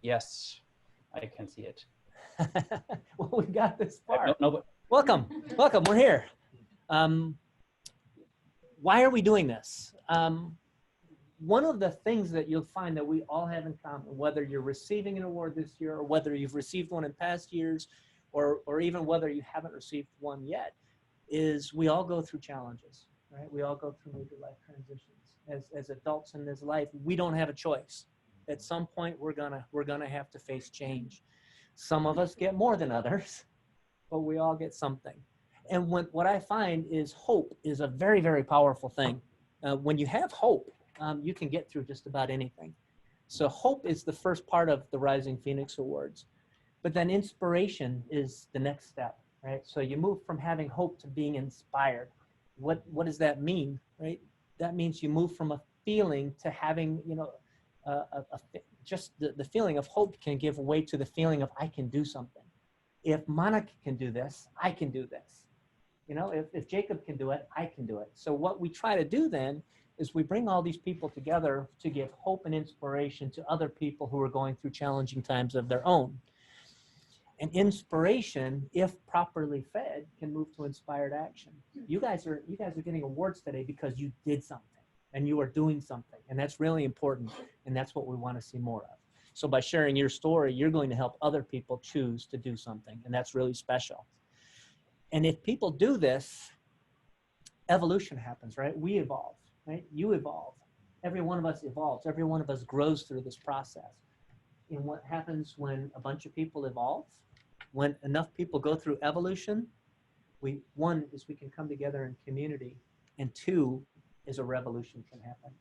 Yes, I can see it. Well, we got this far. No, Welcome, welcome, we're here. Why are we doing this? One of the things that you'll find that we all have in common, whether you're receiving an award this year or whether you've received one in past years, or even whether you haven't received one yet, is we all go through challenges, right? We all go through major life transitions. As adults in this life, we don't have a choice. At some point, we're gonna have to face change. Some of us get more than others, but we all get something. And what I find is hope is a very, very powerful thing. When you have hope, you can get through just about anything. So hope is the first part of the Rising Phoenix Awards. But then inspiration is the next step, right? So you move from having hope to being inspired. What does that mean, right? That means you move from a feeling to having, you know, just the feeling of hope can give way to the feeling of I can do something. If Monica can do this, I can do this. You know, if Jacob can do it, I can do it. So what we try to do then is we bring all these people together to give hope and inspiration to other people who are going through challenging times of their own. And inspiration, if properly fed, can move to inspired action. You guys are getting awards today because you did something and you are doing something, and that's really important, and that's what we want to see more of. So by sharing your story, you're going to help other people choose to do something, and that's really special. And if people do this, evolution happens, right? We evolve, right? You evolve. Every one of us evolves. Every one of us grows through this process. And what happens when a bunch of people evolve, when enough people go through evolution, one is we can come together in community, and two is a revolution can happen.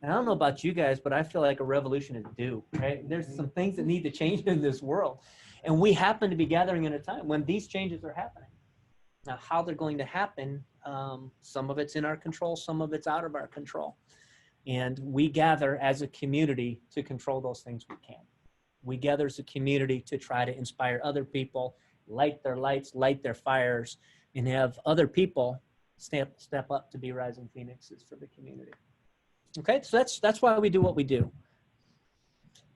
And I don't know about you guys, but I feel like a revolution is due, right? There's some things that need to change in this world. And we happen to be gathering in a time when these changes are happening. Now, how they're going to happen, some of it's in our control, some of it's out of our control. And we gather as a community to control those things we can. We gather as a community to try to inspire other people, light their lights, light their fires, and have other people step up to be rising phoenixes for the community. Okay, so that's why we do what we do.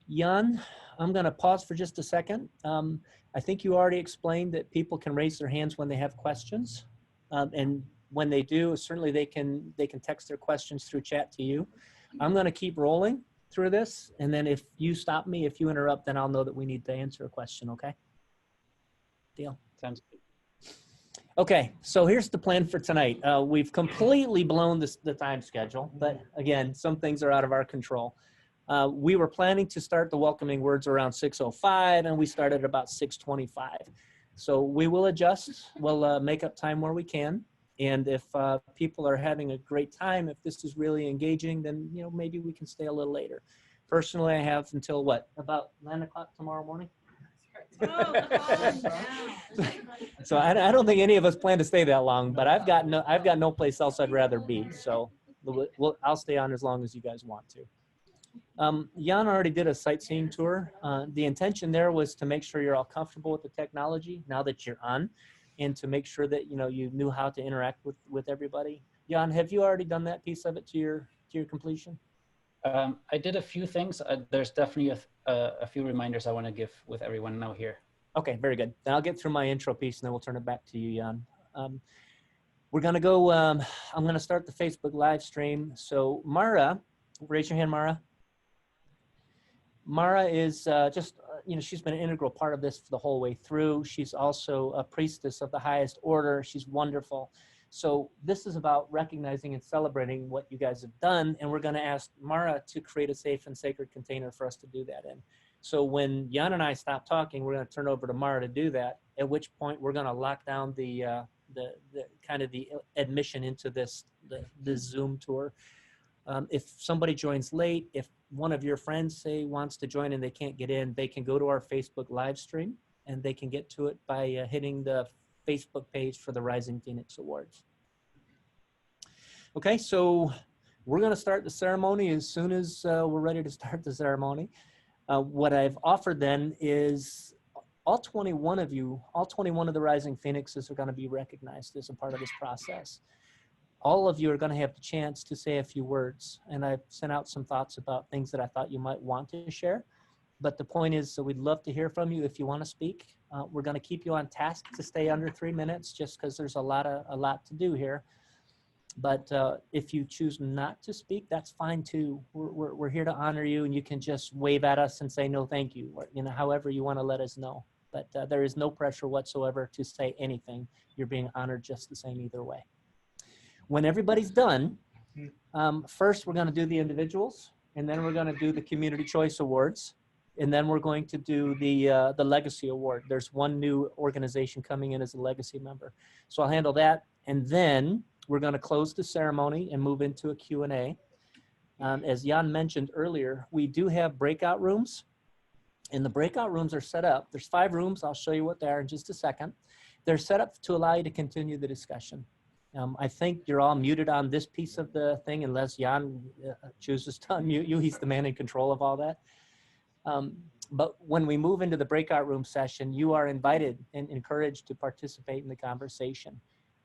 Jan, I'm going to pause for just a second. I think you already explained that people can raise their hands when they have questions, and when they do, certainly they can text their questions through chat to you. I'm going to keep rolling through this, and then if you stop me, if you interrupt, then I'll know that we need to answer a question. Okay? Deal. sounds good. Okay, so here's the plan for tonight. We've completely blown the time schedule, but again, some things are out of our control. We were planning to start the welcoming words around 6:05, and we started about 6:25. So we will adjust. We'll make up time where we can. And if people are having a great time, if this is really engaging, then maybe we can stay a little later. Personally, I have until what, about 9 o'clock tomorrow morning? So I don't think any of us plan to stay that long, but I've got no place else I'd rather be. So I'll stay on as long as you guys want to. Jan already did a sightseeing tour. The intention there was to make sure you're all comfortable with the technology now that you're on, and to make sure that you knew how to interact with everybody. Jan, have you already done that piece of it to your completion? I did a few things. There's definitely a few reminders I want to give with everyone now here. Okay, very good. Then I'll get through my intro piece, and then we'll turn it back to you, Jan. We're going to go, I'm going to start the Facebook live stream. So Mara, raise your hand, Mara. Mara is just, she's been an integral part of this the whole way through. She's also a priestess of the highest order. She's wonderful. So this is about recognizing and celebrating what you guys have done. And we're going to ask Mara to create a safe and sacred container for us to do that in. So when Jan and I stop talking, we're going to turn over to Mara to do that, at which point we're going to lock down the kind of the admission into this Zoom tour. If somebody joins late, if one of your friends wants to join and they can't get in, they can go to our Facebook live stream and they can get to it by hitting the Facebook page for the Rising Phoenix Awards. Okay, so we're going to start the ceremony as soon as we're ready to start the ceremony. What I've offered then is all 21 of you, all 21 of the Rising Phoenixes are going to be recognized as a part of this process. All of you are going to have the chance to say a few words, and I've sent out some thoughts about things that I thought you might want to share. But the point is, so we'd love to hear from you if you want to speak. We're going to keep you on task to stay under 3 minutes, just because there's a lot to do here. But if you choose not to speak, that's fine too. We're here to honor you, and you can just wave at us and say no, thank you, or however you want to let us know. But there is no pressure whatsoever to say anything. You're being honored just the same either way. When everybody's done, first we're going to do the individuals, and then we're going to do the Community Choice Awards, and then we're going to do the Legacy Award. There's one new organization coming in as a legacy member. So I'll handle that, and then we're going to close the ceremony and move into a Q&A. As Jan mentioned earlier, we do have breakout rooms, and the breakout rooms are set up. There's 5 rooms. I'll show you what they are in just a second. They're set up to allow you to continue the discussion. I think you're all muted on this piece of the thing unless Jan chooses to unmute you. He's the man in control of all that. But when we move into the breakout room session, you are invited and encouraged to participate in the conversation.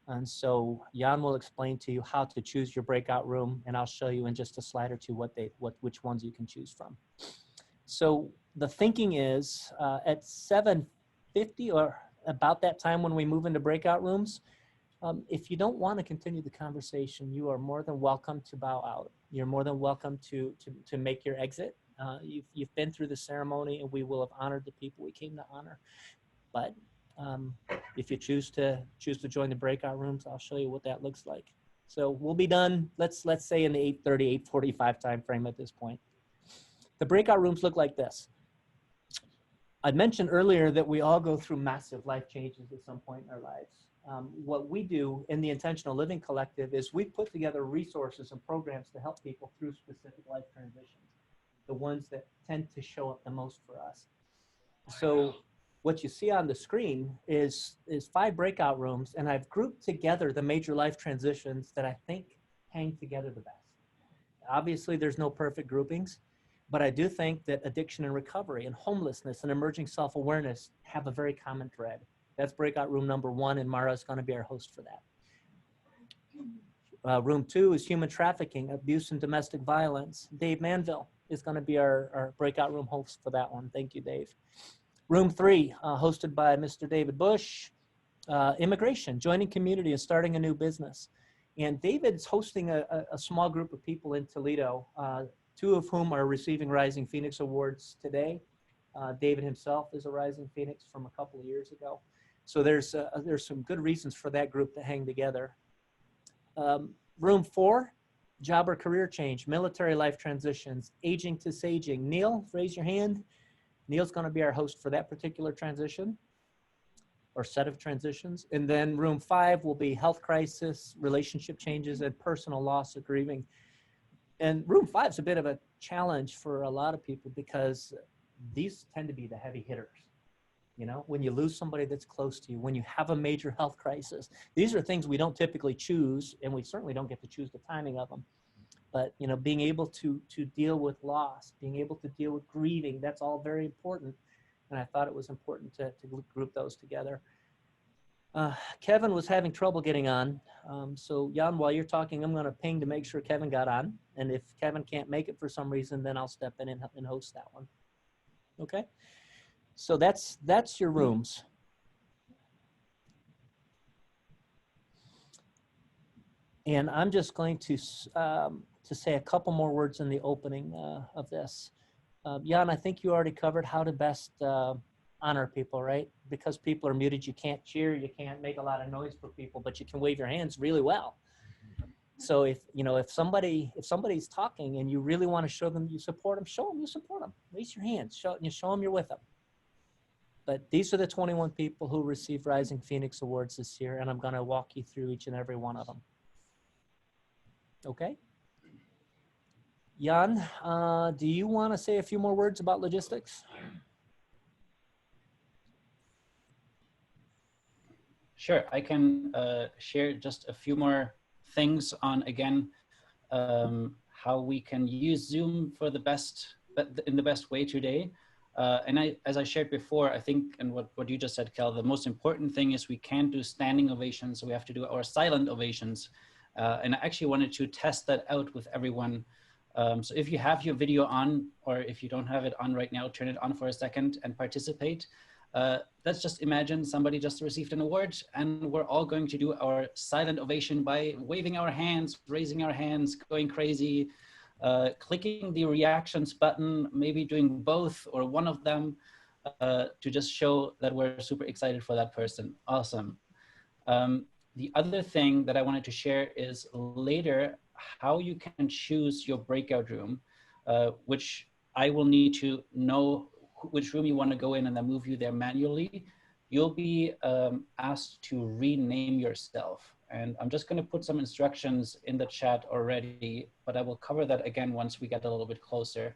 And so Jan will explain to you how to choose your breakout room, and I'll show you in just a slide or two which ones you can choose from. So the thinking is at 7:50 or about that time when we move into breakout rooms, if you don't want to continue the conversation, you are more than welcome to bow out. You're more than welcome to make your exit. You've been through the ceremony, and we will have honored the people we came to honor. But if you choose to join the breakout rooms, I'll show you what that looks like. So we'll be done, let's say in the 8:30, 8:45 time frame at this point. The breakout rooms look like this. I mentioned earlier that we all go through massive life changes at some point in our lives. What we do in the Intentional Living Collective is we put together resources and programs to help people through specific life transitions, the ones that tend to show up the most for us. So what you see on the screen is 5 breakout rooms, and I've grouped together the major life transitions that I think hang together the best. Obviously, there's no perfect groupings, but I do think that addiction and recovery and homelessness and emerging self-awareness have a very common thread. That's breakout room number 1, and Mara is going to be our host for that. Room 2 is human trafficking, abuse, and domestic violence. Dave Manville is going to be our breakout room host for that one. Thank you, Dave. Room 3, hosted by Mr. David Bush, immigration, joining community and starting a new business. And David's hosting a small group of people in Toledo, 2 of whom are receiving Rising Phoenix Awards today. David himself is a Rising Phoenix from a couple of years ago. So there's some good reasons for that group to hang together. Room 4, job or career change, military life transitions, aging to saging. Neil, raise your hand. Neil's going to be our host for that particular transition or set of transitions. And then room 5 will be health crisis, relationship changes, and personal loss or grieving. And room 5 is a bit of a challenge for a lot of people because these tend to be the heavy hitters. You know, when you lose somebody that's close to you, when you have a major health crisis, these are things we don't typically choose, and we certainly don't get to choose the timing of them. But, you know, being able to deal with loss, being able to deal with grieving, that's all very important. And I thought it was important to group those together. Kevin was having trouble getting on. So Jan, while you're talking, I'm going to ping to make sure Kevin got on. And if Kevin can't make it for some reason, then I'll step in and host that one. Okay. So that's your rooms. And I'm just going to say a couple more words in the opening of this. Jan, I think you already covered how to best honor people, right? Because people are muted, you can't cheer, you can't make a lot of noise for people, but you can wave your hands really well. So if somebody's talking and you really want to show them you support them, show them you support them. Raise your hands, show them you're with them. But these are the 21 people who received Rising Phoenix Awards this year, and I'm going to walk you through each and every one of them. Okay? Jan, do you want to say a few more words about logistics? Sure, I can share just a few more things on, again, how we can use Zoom for in the best way today. And as I shared before, I think, and what you just said, Kel, the most important thing is we can't do standing ovations, so we have to do our silent ovations. And I actually wanted to test that out with everyone So if you have your video on, or if you don't have it on right now, turn it on for a second and participate. Let's just imagine somebody just received an award, and we're all going to do our silent ovation by waving our hands, raising our hands, going crazy, clicking the reactions button, maybe doing both or one of them, to just show that we're super excited for that person. Awesome. The other thing that I wanted to share is later how you can choose your breakout room, which I will need to know which room you want to go in and then move you there manually. You'll be asked to rename yourself. And I'm just going to put some instructions in the chat already, but I will cover that again once we get a little bit closer.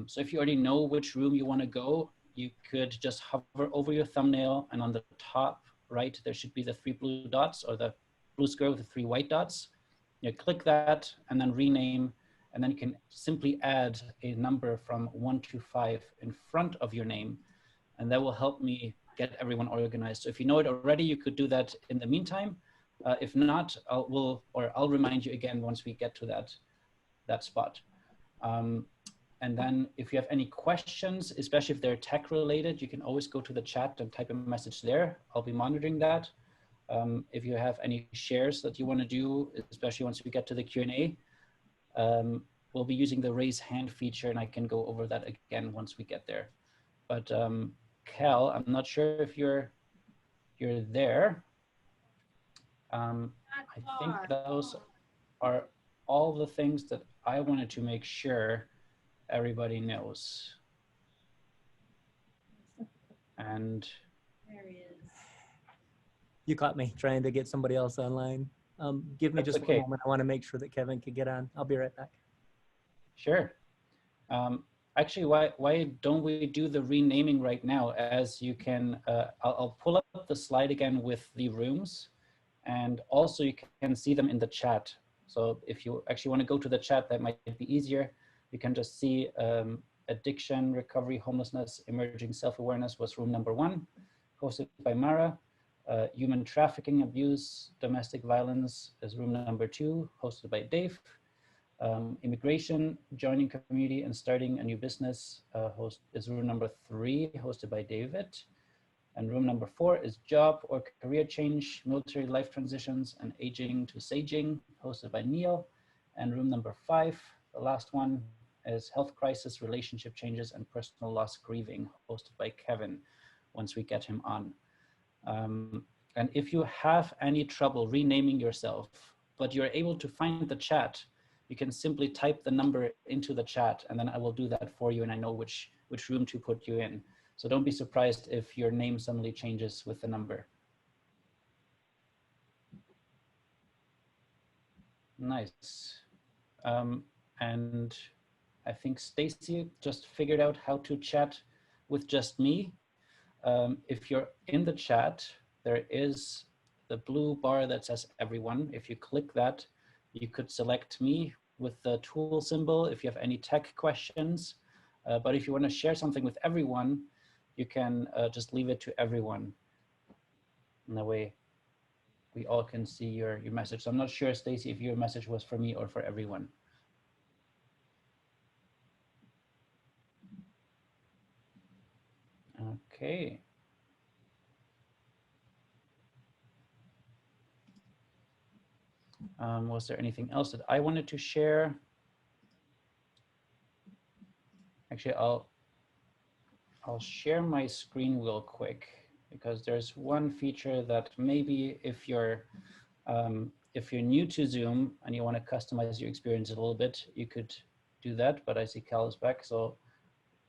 So if you already know which room you want to go, you could just hover over your thumbnail, and on the top right, there should be the 3 blue dots, or the blue square with the 3 white dots. You click that and then rename, and then you can simply add a number from 1 to 5 in front of your name, and that will help me get everyone organized. So if you know it already, you could do that in the meantime. If not, I'll remind you again once we get to that spot. And then if you have any questions, especially if they're tech related, you can always go to the chat and type a message there. I'll be monitoring that. If you have any shares that you want to do, especially once we get to the Q&A, we'll be using the raise hand feature, and I can go over that again once we get there. But Cal, I'm not sure if you're there. I think those are all the things that I wanted to make sure everybody knows. And there he is. You caught me trying to get somebody else online. Give me just one moment. I want to make sure that Kevin can get on. I'll be right back. Sure. Actually, why don't we do the renaming right now? As you can, I'll pull up the slide again with the rooms, and also you can see them in the chat. So if you actually want to go to the chat, that might be easier. You can just see addiction, recovery, homelessness, emerging self-awareness was room number 1, hosted by Mara. Human trafficking, abuse, domestic violence is room number 2, hosted by Dave. Immigration, joining community and starting a new business is room number 3, hosted by David. And room number 4 is job or career change, military life transitions, and aging to saging, hosted by Neil. And room number 5, the last one, is health crisis, relationship changes, and personal loss grieving, hosted by Kevin, once we get him on. And if you have any trouble renaming yourself, but you're able to find the chat, you can simply type the number into the chat, and then I will do that for you, and I know which room to put you in. So don't be surprised if your name suddenly changes with the number. Nice. And I think Stacy just figured out how to chat with just me. If you're in the chat, there is the blue bar that says everyone. If you click that, you could select me with the tool symbol if you have any tech questions. But if you want to share something with everyone, you can just leave it to everyone. And that way we all can see your message. So I'm not sure, Stacy, if your message was for me or for everyone. Okay. Was there anything else that I wanted to share? Actually, I'll share my screen real quick, because there's one feature that maybe if you're new to Zoom and you want to customize your experience a little bit, you could do that. But I see Cal is back, so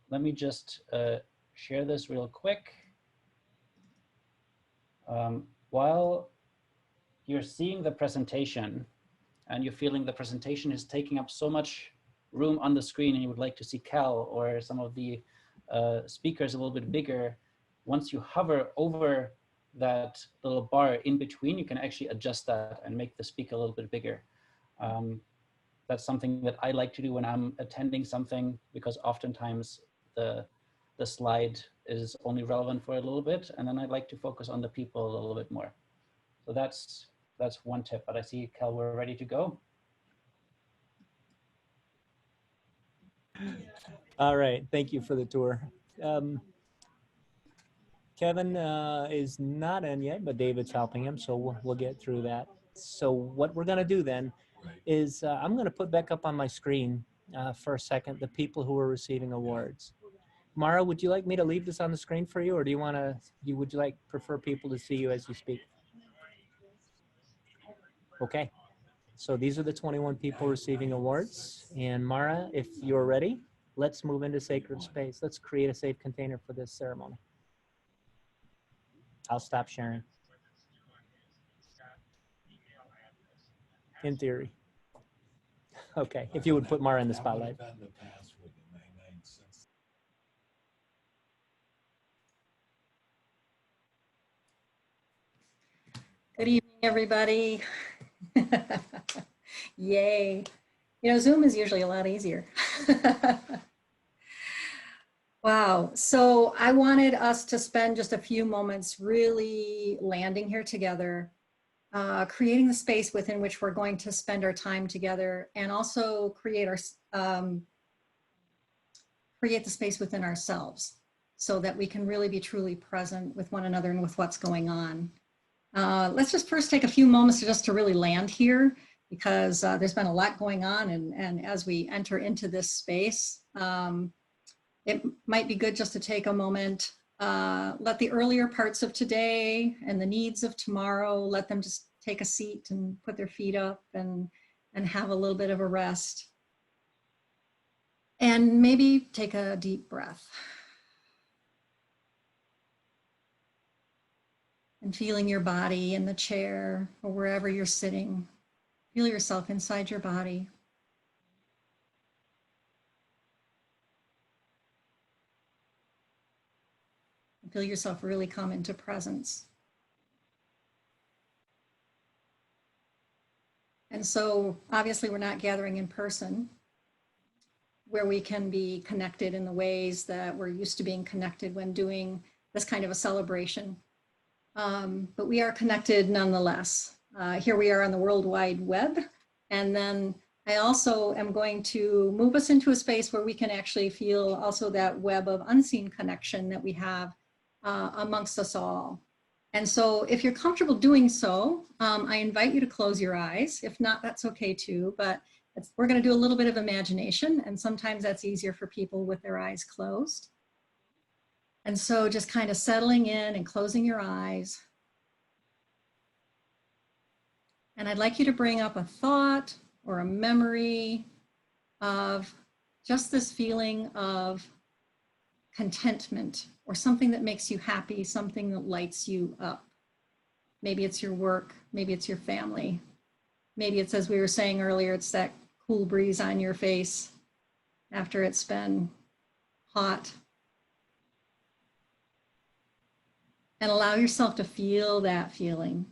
let me just share this real quick. While you're seeing the presentation and you're feeling the presentation is taking up so much room on the screen, and you would like to see Cal or some of the speakers a little bit bigger, once you hover over that little bar in between, you can actually adjust that and make the speaker a little bit bigger. That's something that I like to do when I'm attending something, because oftentimes the slide is only relevant for a little bit, and then I like to focus on the people a little bit more. So that's one tip. But I see, Cal, we're ready to go. All right, thank you for the tour. Kevin is not in yet, but David's helping him, so we'll get through that. So what we're gonna do then is I'm gonna put back up on my screen for a second the people who are receiving awards. Mara, would you like me to leave this on the screen for you, or do you want to? Would you like prefer people to see you as you speak? Okay. So these are the 21 people receiving awards. And Mara, if you're ready, let's move into sacred space. Let's create a safe container for this ceremony. I'll stop sharing. In theory. Okay, if you would put Mara in the spotlight. Good evening, everybody. Yay. You know, Zoom is usually a lot easier. Wow. So I wanted us to spend just a few moments really landing here together, creating the space within which we're going to spend our time together, and also create the space within ourselves so that we can really be truly present with one another and with what's going on. Let's just first take a few moments just to really land here, because there's been a lot going on, and as we enter into this space, it might be good just to take a moment, let the earlier parts of today and the needs of tomorrow, let them just take a seat and put their feet up and have a little bit of a rest. And maybe take a deep breath. And feeling your body in the chair or wherever you're sitting. Feel yourself inside your body. And feel yourself really come into presence. And so obviously we're not gathering in person where we can be connected in the ways that we're used to being connected when doing this kind of a celebration. But we are connected nonetheless. Here we are on the World Wide Web. And then I also am going to move us into a space where we can actually feel also that web of unseen connection that we have amongst us all. And so if you're comfortable doing so, I invite you to close your eyes. If not, that's okay too, but we're gonna do a little bit of imagination, and sometimes that's easier for people with their eyes closed. And so just kind of settling in and closing your eyes. And I'd like you to bring up a thought or a memory of just this feeling of contentment or something that makes you happy, something that lights you up. Maybe it's your work, maybe it's your family. Maybe it's, as we were saying earlier, it's that cool breeze on your face after it's been hot. And allow yourself to feel that feeling.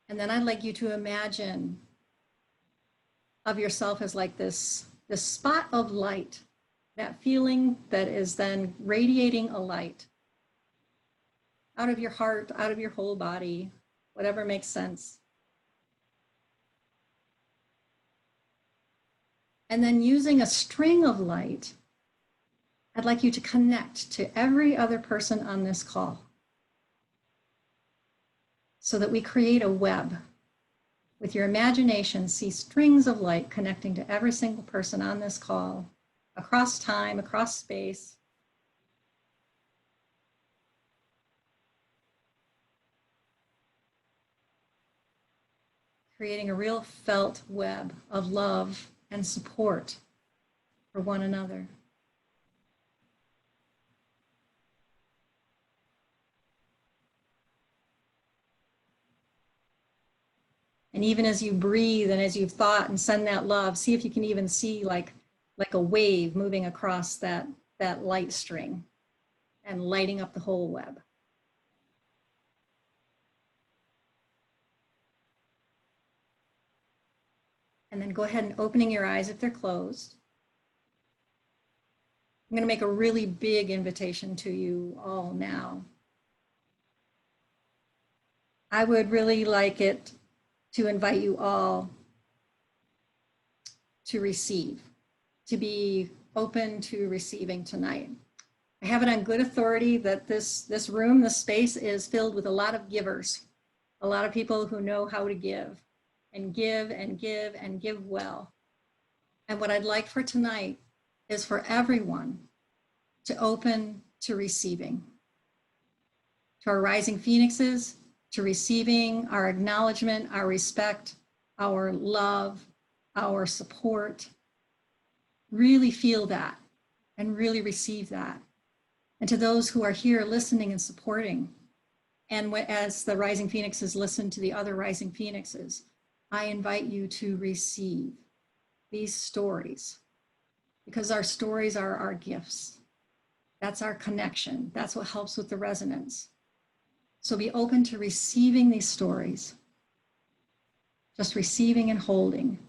And then I'd like you to imagine of yourself as like this spot of light, that feeling that is then radiating a light out of your heart, out of your whole body, whatever makes sense. And then using a string of light, I'd like you to connect to every other person on this call so that we create a web. With your imagination, see strings of light connecting to every single person on this call, across time, across space. Creating a real felt web of love and support for one another. And even as you breathe and as you've thought and send that love, see if you can even see like a wave moving across that light string and lighting up the whole web. And then go ahead and opening your eyes if they're closed. I'm going to make a really big invitation to you all now. I would really like it to invite you all to receive, to be open to receiving tonight. I have it on good authority that this room, this space is filled with a lot of givers, a lot of people who know how to give and give and give and give well. And what I'd like for tonight is for everyone to open to receiving. To our rising phoenixes, to receiving our acknowledgement, our respect, our love, our support. Really feel that and really receive that. And to those who are here listening and supporting, and as the rising phoenixes listen to the other rising phoenixes, I invite you to receive these stories, because our stories are our gifts. That's our connection. That's what helps with the resonance. So be open to receiving these stories, just receiving and holding.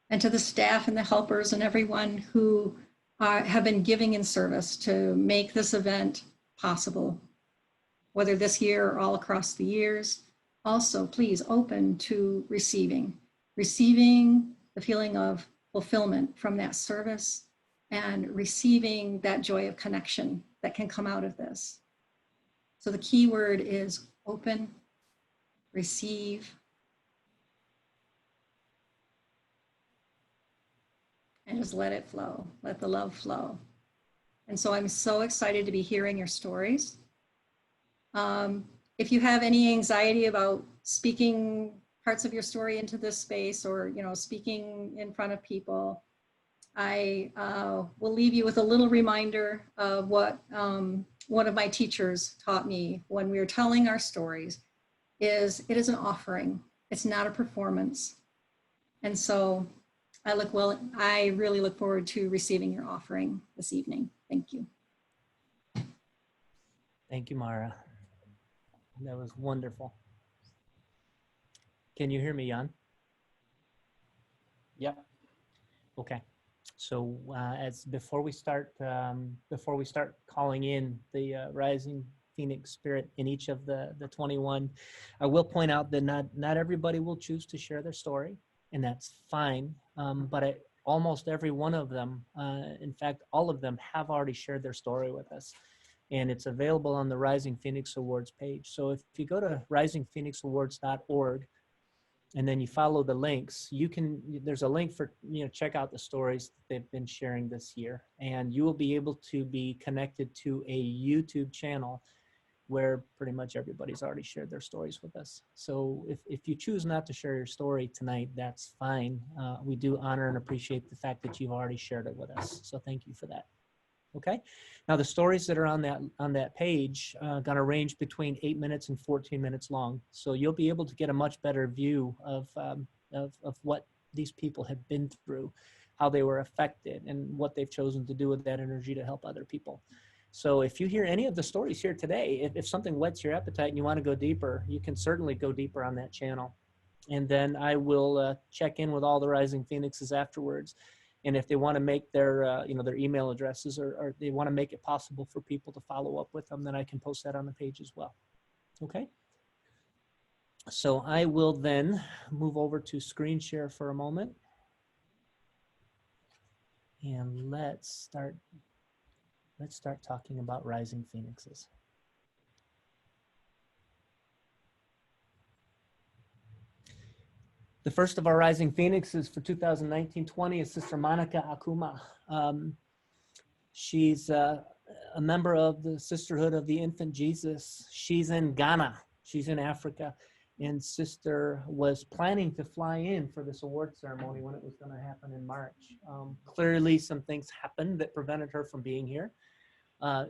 And to the staff and the helpers and everyone who have been giving in service to make this event possible, whether this year or all across the years. Also, please open to receiving the feeling of fulfillment from that service and receiving that joy of connection that can come out of this. So the key word is open, receive, and just let it flow, let the love flow. And so I'm so excited to be hearing your stories. If you have any anxiety about speaking parts of your story into this space, or speaking in front of people, I will leave you with a little reminder of what one of my teachers taught me when we were telling our stories. It is an offering. It's not a performance. And so I really look forward to receiving your offering this evening. Thank you. Thank you, Mara. That was wonderful. Can you hear me, Jan? Yep. Okay. So before we start calling in the rising Phoenix spirit in each of the 21, I will point out that not everybody will choose to share their story, and that's fine. But almost every one of them, in fact, all of them have already shared their story with us. And it's available on the Rising Phoenix Awards page. So if you go to risingphoenixawards.org and then you follow the links, there's a link for, check out the stories that they've been sharing this year. And you will be able to be connected to a YouTube channel where pretty much everybody's already shared their stories with us. So if you choose not to share your story tonight, that's fine. We do honor and appreciate the fact that you've already shared it with us. So thank you for that. Okay. Now the stories that are on that page going to range between 8 minutes and 14 minutes long. So you'll be able to get a much better view of what these people have been through, how they were affected, and what they've chosen to do with that energy to help other people. So if you hear any of the stories here today, if something whets your appetite and you want to go deeper, you can certainly go deeper on that channel. And then I will check in with all the Rising Phoenixes afterwards. And if they want to make their email addresses, or they want to make it possible for people to follow up with them, then I can post that on the page as well. Okay. So I will then move over to screen share for a moment. And let's start talking about Rising Phoenixes. The first of our Rising Phoenixes for 2019-20 is Sister Monica Akuma. She's a member of the Sisterhood of the Infant Jesus. She's in Ghana. She's in Africa. And Sister was planning to fly in for this award ceremony when it was going to happen in March. Clearly, some things happened that prevented her from being here.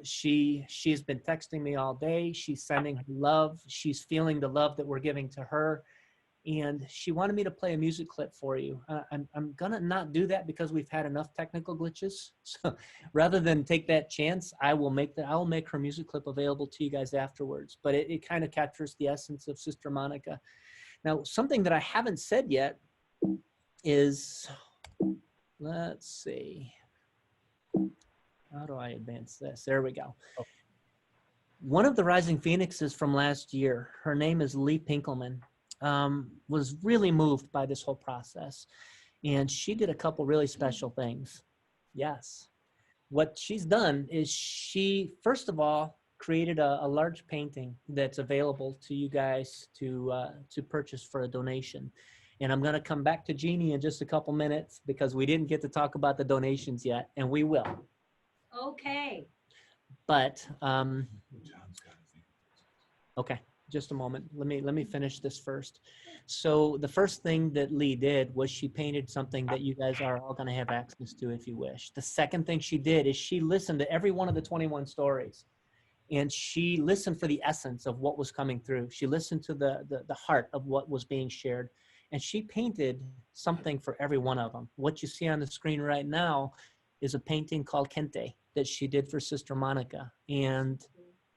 She's been texting me all day. She's sending her love. She's feeling the love that we're giving to her. And she wanted me to play a music clip for you. I'm gonna not do that because we've had enough technical glitches. So rather than take that chance, I will make her music clip available to you guys afterwards. But it kind of captures the essence of Sister Monica. Now, something that I haven't said yet is, let's see, how do I advance this? There we go. One of the Rising Phoenixes from last year, her name is Lee Pinkelman, was really moved by this whole process. And she did a couple really special things. Yes. What she's done is she, first of all, created a large painting that's available to you guys to purchase for a donation. And I'm going to come back to Jeannie in just a couple minutes because we didn't get to talk about the donations yet, and we will. Okay. But okay, just a moment. Let me finish this first. So the first thing that Lee did was she painted something that you guys are all going to have access to if you wish. The second thing she did is she listened to every one of the 21 stories, and she listened for the essence of what was coming through. She listened to the heart of what was being shared, and she painted something for every one of them. What you see on the screen right now is a painting called Kente that she did for Sister Monica. And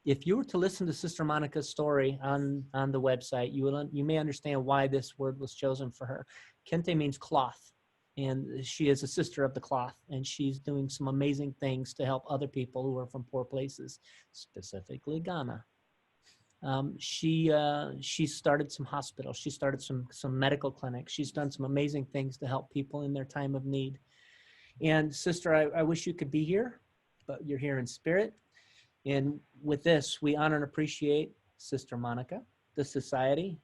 if you were to listen to Sister Monica's story on the website, you may understand why this word was chosen for her. Kente means cloth, and she is a sister of the cloth, and she's doing some amazing things to help other people who are from poor places, specifically Ghana. She started some hospitals. She started some medical clinics. She's done some amazing things to help people in their time of need. And sister, I wish you could be here, but you're here in spirit. And with this, we honor and appreciate Sister Monica, the society,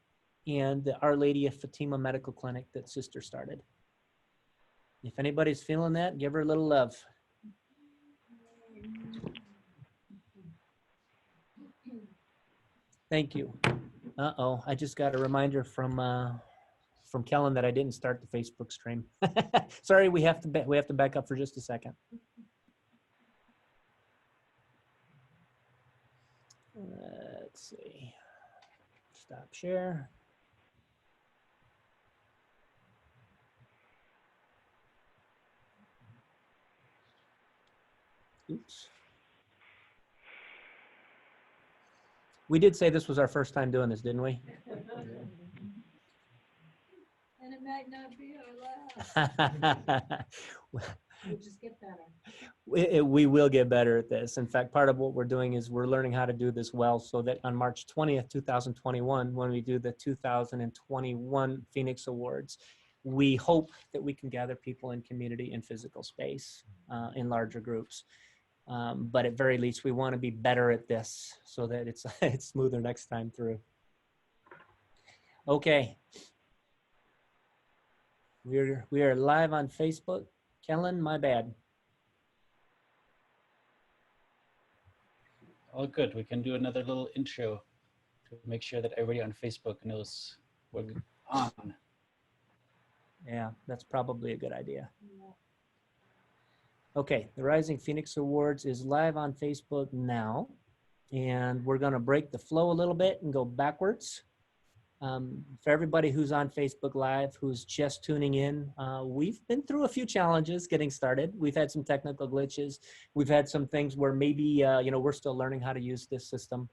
and the Our Lady of Fatima Medical Clinic that Sister started. If anybody's feeling that, give her a little love. Thank you. Uh-oh, I just got a reminder from Kellen that I didn't start the Facebook stream. Sorry, we have to back up for just a second. Let's see. Stop share. Oops. We did say this was our first time doing this, didn't we? And it might not be our last. We'll just get better. We will get better at this. In fact, part of what we're doing is we're learning how to do this well so that on March 20th, 2021, when we do the 2021 Phoenix Awards, we hope that we can gather people in community and physical space in larger groups. But at very least, we want to be better at this so that it's smoother next time through. Okay. We are live on Facebook. Kellen, my bad. All good. We can do another little intro to make sure that everybody on Facebook knows we're on. Yeah, that's probably a good idea. Okay, the Rising Phoenix Awards is live on Facebook now, and we're going to break the flow a little bit and go backwards. For everybody who's on Facebook Live, who's just tuning in, we've been through a few challenges getting started. We've had some technical glitches. We've had some things where maybe, we're still learning how to use this system.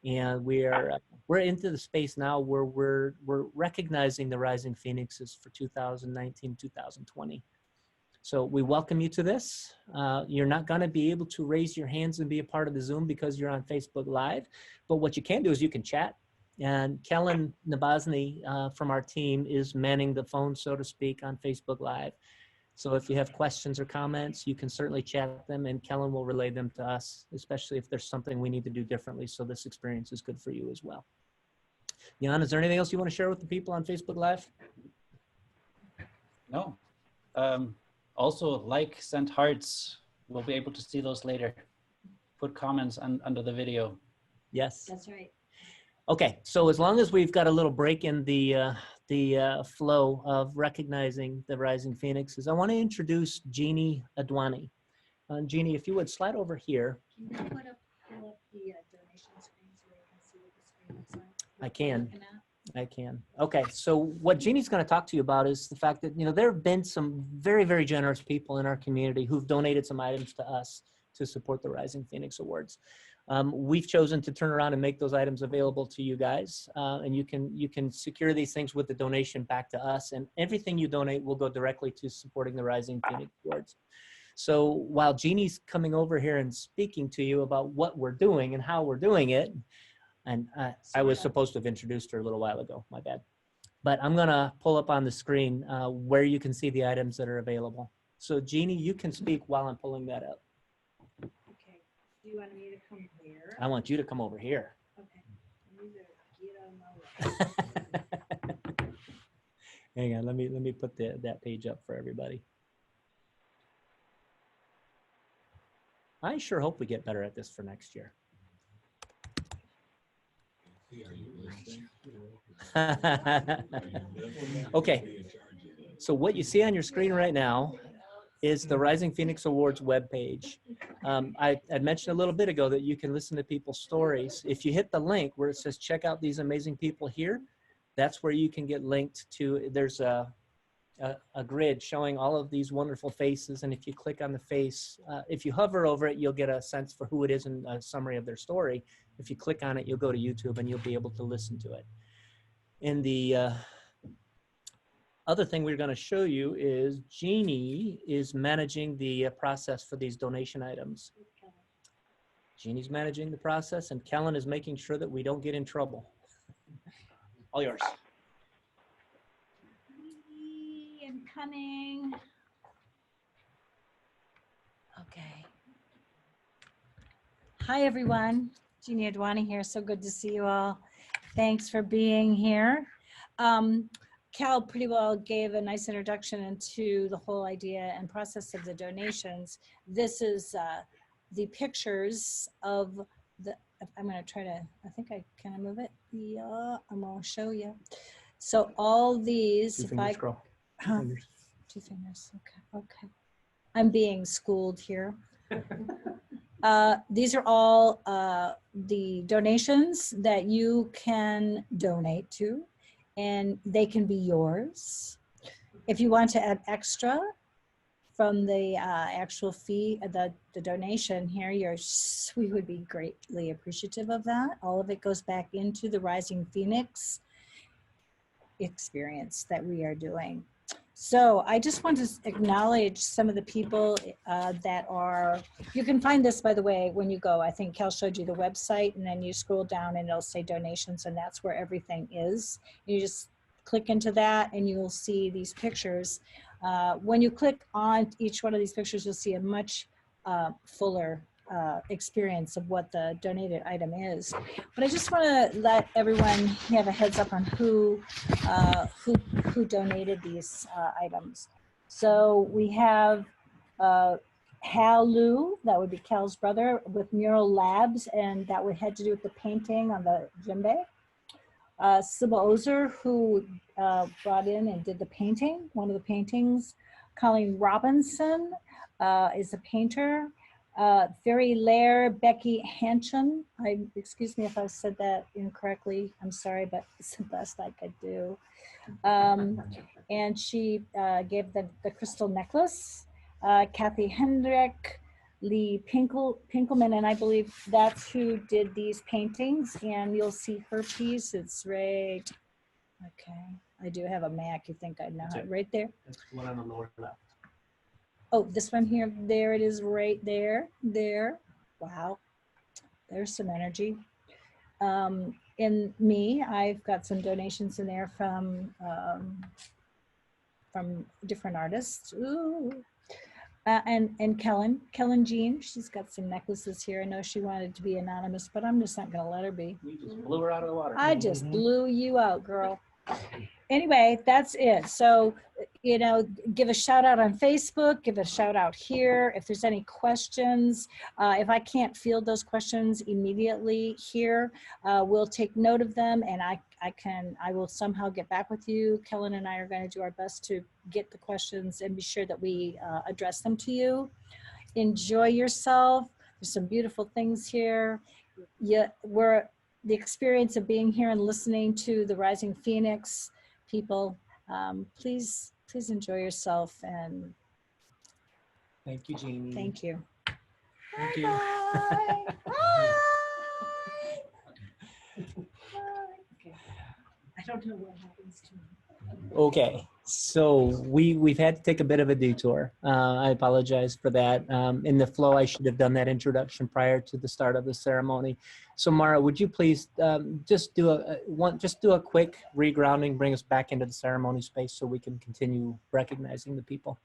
And we're into the space now where we're recognizing the Rising Phoenixes for 2019, 2020. So we welcome you to this. You're not going to be able to raise your hands and be a part of the Zoom because you're on Facebook Live. But what you can do is you can chat. And Kellen Nabozny from our team is manning the phone, so to speak, on Facebook Live. So if you have questions or comments, you can certainly chat them, and Kellen will relay them to us, especially if there's something we need to do differently so this experience is good for you as well. Jan, is there anything else you want to share with the people on Facebook Live? No. Also, like, send hearts. We'll be able to see those later. Put comments under the video. Yes. That's right. Okay, so as long as we've got a little break in the flow of recognizing the Rising Phoenixes, I want to introduce Jeannie Adwani. Jeannie, if you would slide over here. Can you pull up the donation screen so we can see what the screen looks like? I can. Looking at? I can. Okay, so what Jeannie's going to talk to you about is the fact that, there have been some very, very generous people in our community who've donated some items to us to support the Rising Phoenix Awards. We've chosen to turn around and make those items available to you guys, and you can secure these things with the donation back to us, and everything you donate will go directly to supporting the Rising Phoenix Awards. So while Jeannie's coming over here and speaking to you about what we're doing and how we're doing it, and I was supposed to have introduced her a little while ago, my bad. But I'm gonna pull up on the screen where you can see the items that are available. So Jeannie, you can speak while I'm pulling that up. Okay, do you want me to come here? I want you to come over here. Okay. Let me get on my way. Hang on, let me put that page up for everybody. I sure hope we get better at this for next year. Okay, so what you see on your screen right now is the Rising Phoenix Awards webpage. I mentioned a little bit ago that you can listen to people's stories. If you hit the link where it says check out these amazing people here, that's where you can get linked to. There's a grid showing all of these wonderful faces, and if you click on the face, if you hover over it, you'll get a sense for who it is and a summary of their story. If you click on it, you'll go to YouTube and you'll be able to listen to it. And the other thing we're going to show you is Jeannie is managing the process for these donation items. Jeannie's managing the process, and Kellen is making sure that we don't get in trouble. All yours. I'm coming. Okay. Hi, everyone. Jeannie Adwani here. So good to see you all. Thanks for being here. Cal pretty well gave a nice introduction into the whole idea and process of the donations. This is the pictures of the, I'm going to try to, I think can I move it? Yeah, I'm going to show you. So all these, Two fingers, scroll. Huh? Two fingers. Okay. I'm being schooled here. These are all the donations that you can donate to, and they can be yours. If you want to add extra from the actual fee, the donation here, we would be greatly appreciative of that. All of it goes back into the Rising Phoenix experience that we are doing. So I just want to acknowledge some of the people that are, you can find this, by the way, when you go. I think Cal showed you the website, and then you scroll down and it'll say donations, and that's where everything is. You just click into that and you will see these pictures. When you click on each one of these pictures, you'll see a much fuller experience of what the donated item is. But I just want to let everyone have a heads up on who donated these items. So we have Hal Liu, that would be Cal's brother, with Mural Labs, and that would had to do with the painting on the djembe. Sybil Ozer, who brought in and did the painting, one of the paintings. Colleen Robinson is a painter. Ferry Lair, Becky Hanchin. Excuse me if I said that incorrectly. I'm sorry, but it's the best I could do. And she gave the crystal necklace. Kathy Hendrick, Lee Pinkelman, and I believe that's who did these paintings. And you'll see her piece. It's right. Okay, I do have a Mac. You think I know it right there? That's the one on the lower left. Oh, this one here, there it is right there, there. Wow, there's some energy. In me, I've got some donations in there from different artists. Ooh. And Kellen Jean, she's got some necklaces here. I know she wanted to be anonymous, but I'm just not gonna let her be. You just blew her out of the water. I just blew you out, girl. Anyway, that's it. So, you know, give a shout out on Facebook, give a shout out here. If there's any questions, if I can't field those questions immediately here, we'll take note of them, and I will somehow get back with you. Kellen and I are going to do our best to get the questions and be sure that we address them to you. Enjoy yourself. There's some beautiful things here. Yeah, the experience of being here and listening to the Rising Phoenix people, please enjoy yourself, and Thank you, Jeannie. thank you. Thank you. Bye. Okay. I don't know what happens to me. Okay, So we've had to take a bit of a detour. I apologize for that. In the flow, I should have done that introduction prior to the start of the ceremony. So Mara, would you please just do a quick regrounding, bring us back into the ceremony space so we can continue recognizing the people.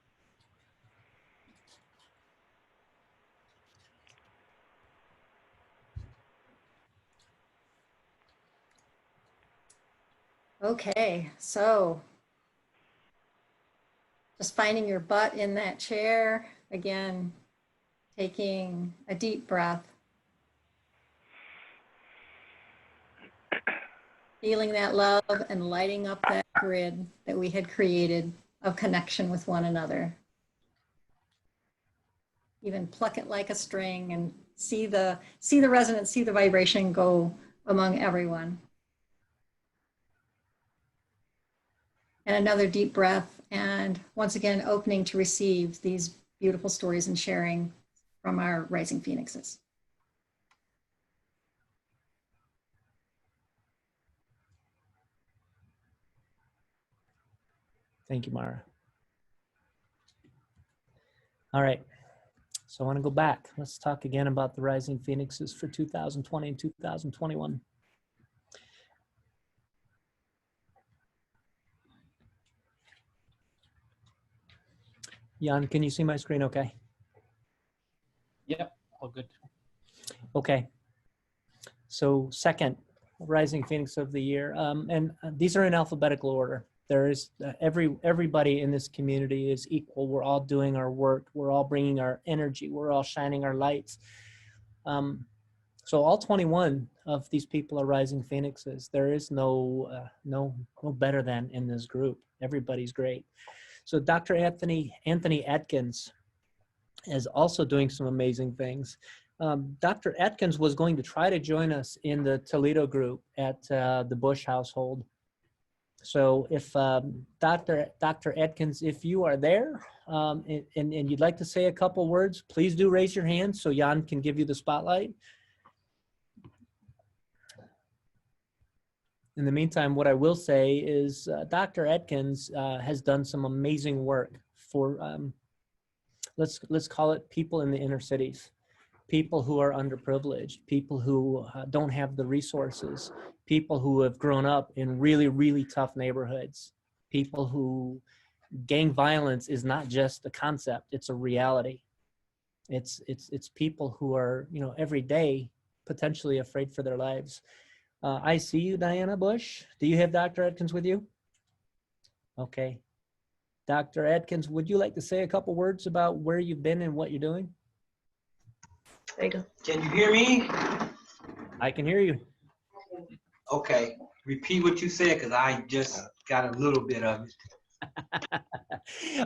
Okay, so just finding your butt in that chair. Again, taking a deep breath. Feeling that love and lighting up that grid that we had created of connection with one another. Even pluck it like a string and see the resonance, see the vibration go among everyone. And another deep breath, and once again, opening to receive these beautiful stories and sharing from our Rising Phoenixes. Thank you, Mara. All right, so I want to go back. Let's talk again about the Rising Phoenixes for 2020 and 2021. Jan, can you see my screen okay? Yep, all good. Okay. So second, Rising Phoenix of the Year. And these are in alphabetical order. There is everybody in this community is equal. We're all doing our work. We're all bringing our energy. We're all shining our lights. So all 21 of these people are Rising Phoenixes. There is no better than in this group. Everybody's great. So Dr. Anthony Atkins is also doing some amazing things. Dr. Atkins was going to try to join us in the Toledo group at the Bush household. So if Dr. Atkins, if you are there and you'd like to say a couple words, please do raise your hand so Jan can give you the spotlight. In the meantime, what I will say is Dr. Atkins has done some amazing work for, let's call it people in the inner cities, people who are underprivileged, people who don't have the resources, people who have grown up in really, really tough neighborhoods, people who gang violence is not just a concept, it's a reality. It's people who are, you know, every day potentially afraid for their lives. I see you, Diana Bush. Do you have Dr. Atkins with you? Okay. Dr. Atkins, would you like to say a couple words about where you've been and what you're doing? There you go. Can you hear me? I can hear you. Okay. Repeat what you said because I just got a little bit of it.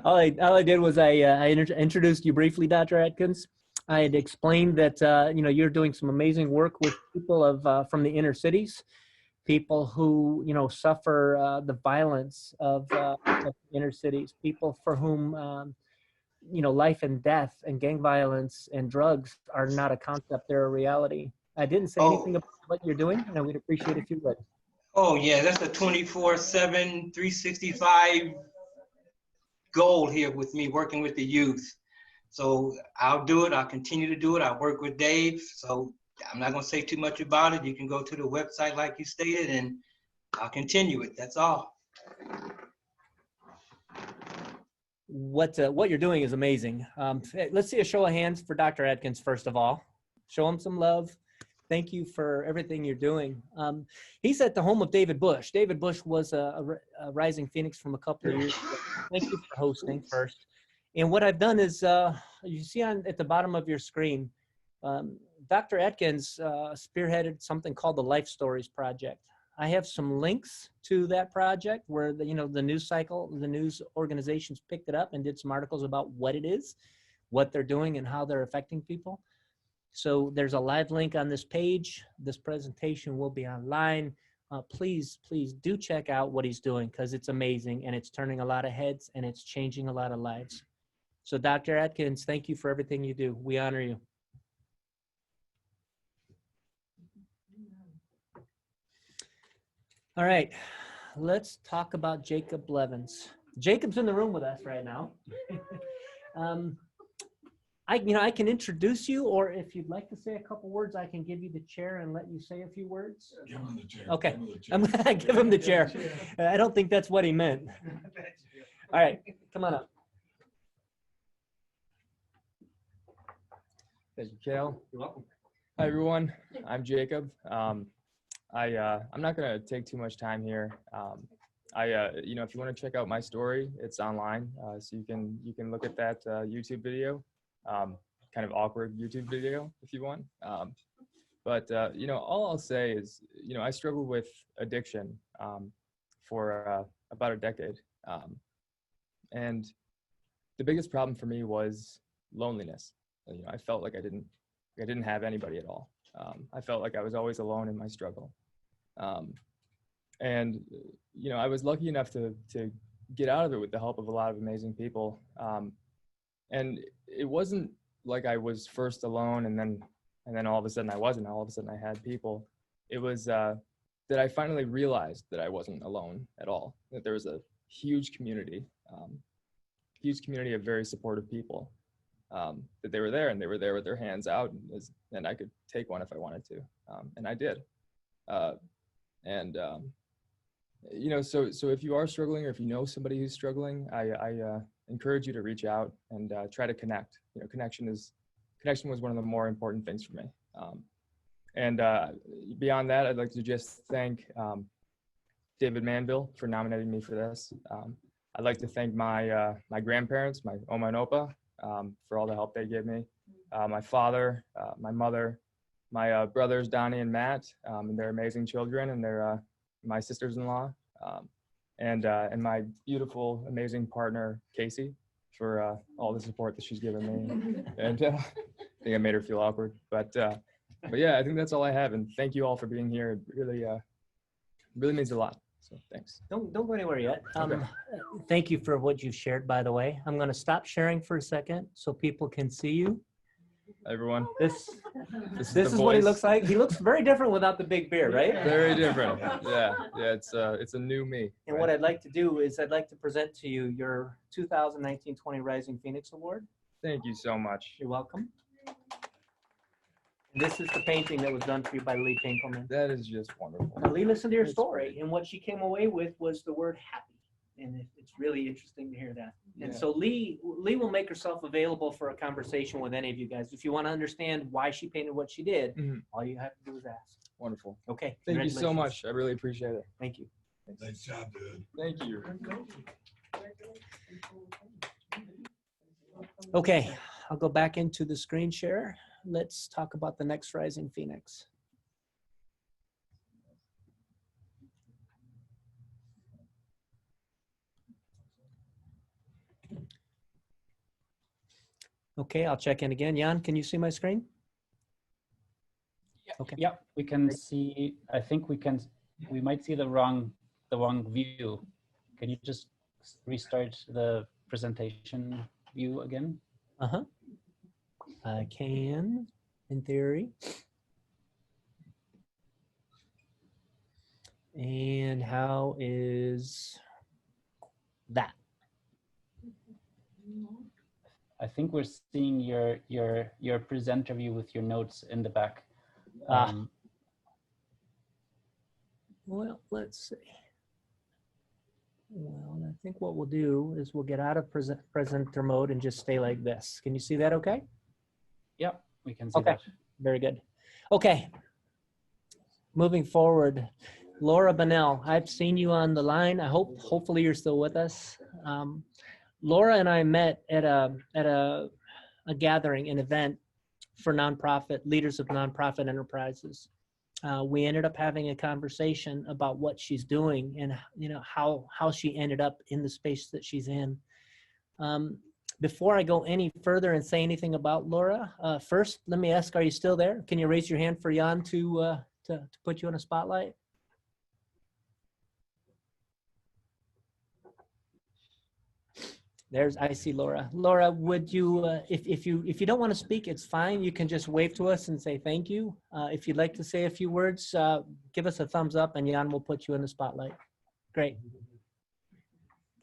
all I did was I introduced you briefly, Dr. Atkins. I had explained that you know, you're doing some amazing work with people of from the inner cities, people who, you know, suffer the violence of inner cities, people for whom you know, life and death and gang violence and drugs are not a concept, they're a reality. I didn't say anything about what you're doing, and I would appreciate if you would. Oh yeah, that's a 24/7, 365 goal here with me working with the youth. So I'll do it. I'll continue to do it. I work with Dave. So I'm not going to say too much about it. You can go to the website like you stated, and I'll continue it. That's all. What you're doing is amazing. Let's see a show of hands for Dr. Atkins, first of all. Show him some love. Thank you for everything you're doing. He's at the home of David Bush. David Bush was a Rising Phoenix from a couple of years ago. Thank you for hosting first. And what I've done is, you see at the bottom of your screen, Dr. Atkins spearheaded something called the Life Stories Project. I have some links to that project where the, you know, the news cycle, the news organizations picked it up and did some articles about what it is, what they're doing, and how they're affecting people. So there's a live link on this page. This presentation will be online. Please do check out what he's doing because it's amazing and it's turning a lot of heads and it's changing a lot of lives. So Dr. Atkins, thank you for everything you do. We honor you. All right, let's talk about Jacob Blevins. Jacob's in the room with us right now. I can introduce you, or if you'd like to say a couple words, I can give you the chair and let you say a few words. Give him the chair. Okay. Give him the chair. I'm gonna give him the chair. I don't think that's what he meant. All right, come on up. Thank you, Kale. You're welcome. Hi, everyone. I'm Jacob. I'm not going to take too much time here. If you want to check out my story, it's online, so you can look at that YouTube video, kind of awkward YouTube video if you want. All I'll say is, I struggled with addiction for about a decade, and the biggest problem for me was loneliness. I felt like I didn't have anybody at all. I felt like I was always alone in my struggle. I was lucky enough to get out of it with the help of a lot of amazing people. And it wasn't like I was first alone and then all of a sudden I wasn't. All of a sudden I had people. It was that I finally realized that I wasn't alone at all, that there was a huge community of very supportive people. That they were there, and they were there with their hands out, and I could take one if I wanted to, and I did. So if you are struggling, or if you know somebody who's struggling, I encourage you to reach out and try to connect. Connection was one of the more important things for me. Beyond that, I'd like to just thank David Manville for nominating me for this. I'd like to thank my grandparents, my Oma and Opa, for all the help they gave me. My father, my mother, my brothers, Donnie and Matt, and their amazing children, and their my sisters-in-law, and my beautiful, amazing partner, Casey, for all the support that she's given me. And I think I made her feel awkward. But yeah, I think that's all I have. And thank you all for being here. It really means a lot. So thanks. Don't go anywhere yet. Okay. Thank you for what you've shared, by the way. I'm going to stop sharing for a second so people can see you. Everyone, This this is what he looks like. He looks very different without the big beard, right? Very different. Yeah. It's a new me. And what I'd like to do is I'd like to present to you your 2019-20 Rising Phoenix Award. Thank you so much. You're welcome. And this is the painting that was done for you by Lee Pinkelman. That is just wonderful. Now, Lee listened to your That's story, great. and what she came away with was the word happy. And it's really interesting to hear that. And Yeah. so Lee will make herself available for a conversation with any of you guys. If you want to understand why she painted what she did, Mhm. all you have to do is ask. Wonderful. Okay. Thank you so congratulations. much. I really appreciate it. Thank you. Nice job, dude. Thank you. Okay, I'll go back into the screen share. Let's talk about the next Rising Phoenix. Okay, I'll check in again. Jan, can you see my screen? Okay. Yep, we can see, I think we might see the wrong view. Can you just restart the presentation view again? Uh-huh. I can, in theory. And how is that? I think we're seeing your presenter view with your notes in the back. Well, let's see. Well, I think what we'll do is we'll get out of presenter mode and just stay like this. Can you see that okay? Yep, we can see Okay. that. Very good. Okay. Moving forward, Laura Bonnell, I've seen you on the line. Hopefully you're still with us. Laura and I met at a gathering, an event for nonprofit leaders of nonprofit enterprises. We ended up having a conversation about what she's doing and how she ended up in the space that she's in. Before I go any further and say anything about Laura, first let me ask: are you still there? Can you raise your hand for Jan to put you in a spotlight? I see Laura. Laura, would you, if you don't want to speak, it's fine. You can just wave to us and say thank you. If you'd like to say a few words, give us a thumbs up and Jan will put you in the spotlight. Great.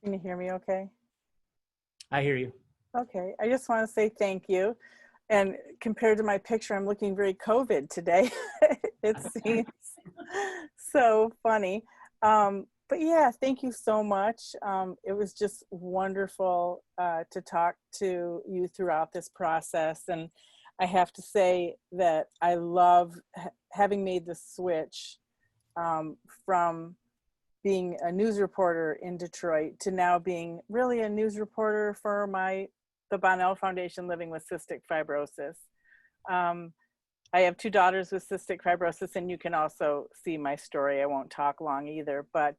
Can you hear me okay? I hear you. Okay, I just want to say thank you. And compared to my picture, I'm looking very COVID today. It seems so funny. But yeah, thank you so much. It was just wonderful to talk to you throughout this process. And I have to say that I love having made the switch from being a news reporter in Detroit to now being really a news reporter for the Bonnell Foundation Living with Cystic Fibrosis. I have 2 daughters with cystic fibrosis, and you can also see my story. I won't talk long either, but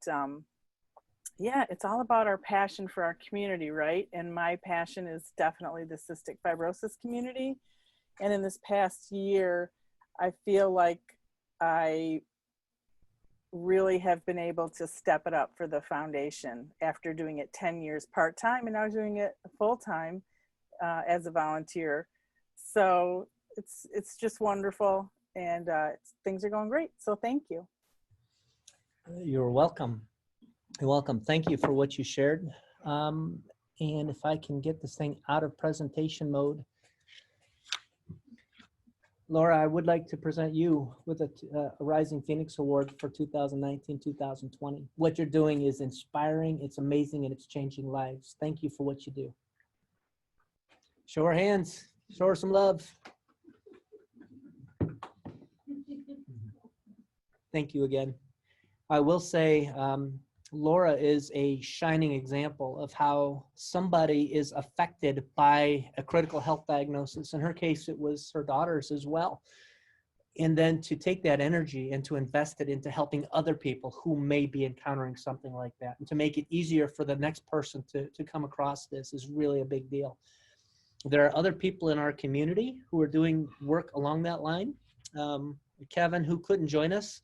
yeah, it's all about our passion for our community, right? And my passion is definitely the cystic fibrosis community. And in this past year, I feel like I really have been able to step it up for the foundation after doing it 10 years part-time, and now doing it full-time as a volunteer. So it's just wonderful, and things are going great. So thank you. You're welcome. You're welcome. Thank you for what you shared. And if I can get this thing out of presentation mode. Laura, I would like to present you with a Rising Phoenix Award for 2019-2020. What you're doing is inspiring, it's amazing, and it's changing lives. Thank you for what you do. Show her hands, show her some love. Thank you again. I will say, Laura is a shining example of how somebody is affected by a critical health diagnosis. In her case, it was her daughters as well. And then to take that energy and to invest it into helping other people who may be encountering something like that, and to make it easier for the next person to come across this is really a big deal. There are other people in our community who are doing work along that line. Kevin, who couldn't join us,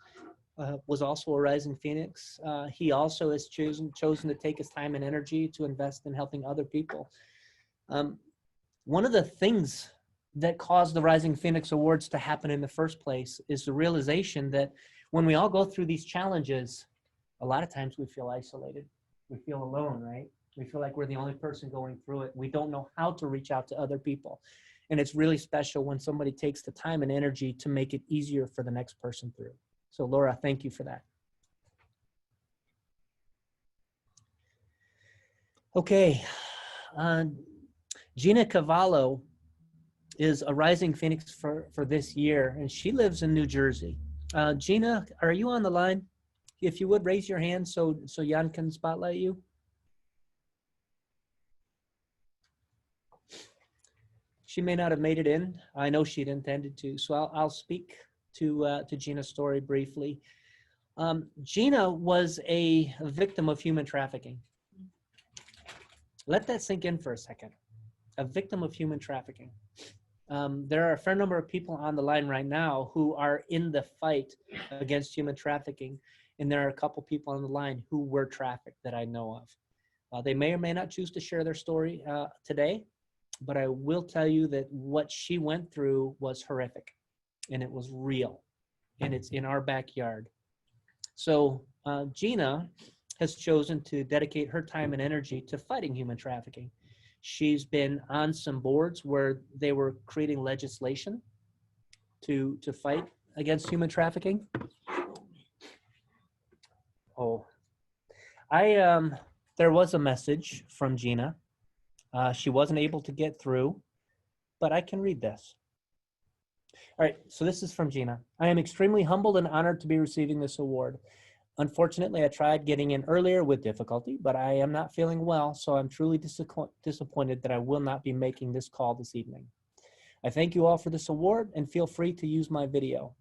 was also a Rising Phoenix. He also has chosen to take his time and energy to invest in helping other people. One of the things that caused the Rising Phoenix Awards to happen in the first place is the realization that when we all go through these challenges, a lot of times we feel isolated. We feel alone, right? We feel like we're the only person going through it. We don't know how to reach out to other people. And it's really special when somebody takes the time and energy to make it easier for the next person through. So Laura, thank you for that. Okay, Gina Cavallo is a Rising Phoenix for this year, and she lives in New Jersey. Gina, are you on the line? If you would raise your hand so Jan can spotlight you. She may not have made it in. I know she'd intended to, so I'll speak to Gina's story briefly. Gina was a victim of human trafficking. Let that sink in for a second. A victim of human trafficking. There are a fair number of people on the line right now who are in the fight against human trafficking, and there are a couple people on the line who were trafficked that I know of. They may or may not choose to share their story today, but I will tell you that what she went through was horrific, and it was real, and it's in our backyard. So Gina has chosen to dedicate her time and energy to fighting human trafficking. She's been on some boards where they were creating legislation to fight against human trafficking. Oh, there was a message from Gina. She wasn't able to get through, but I can read this. All right, so this is from Gina. I am extremely humbled and honored to be receiving this award. Unfortunately, I tried getting in earlier with difficulty, but I am not feeling well, so I'm truly disappointed that I will not be making this call this evening. I thank you all for this award and feel free to use my video.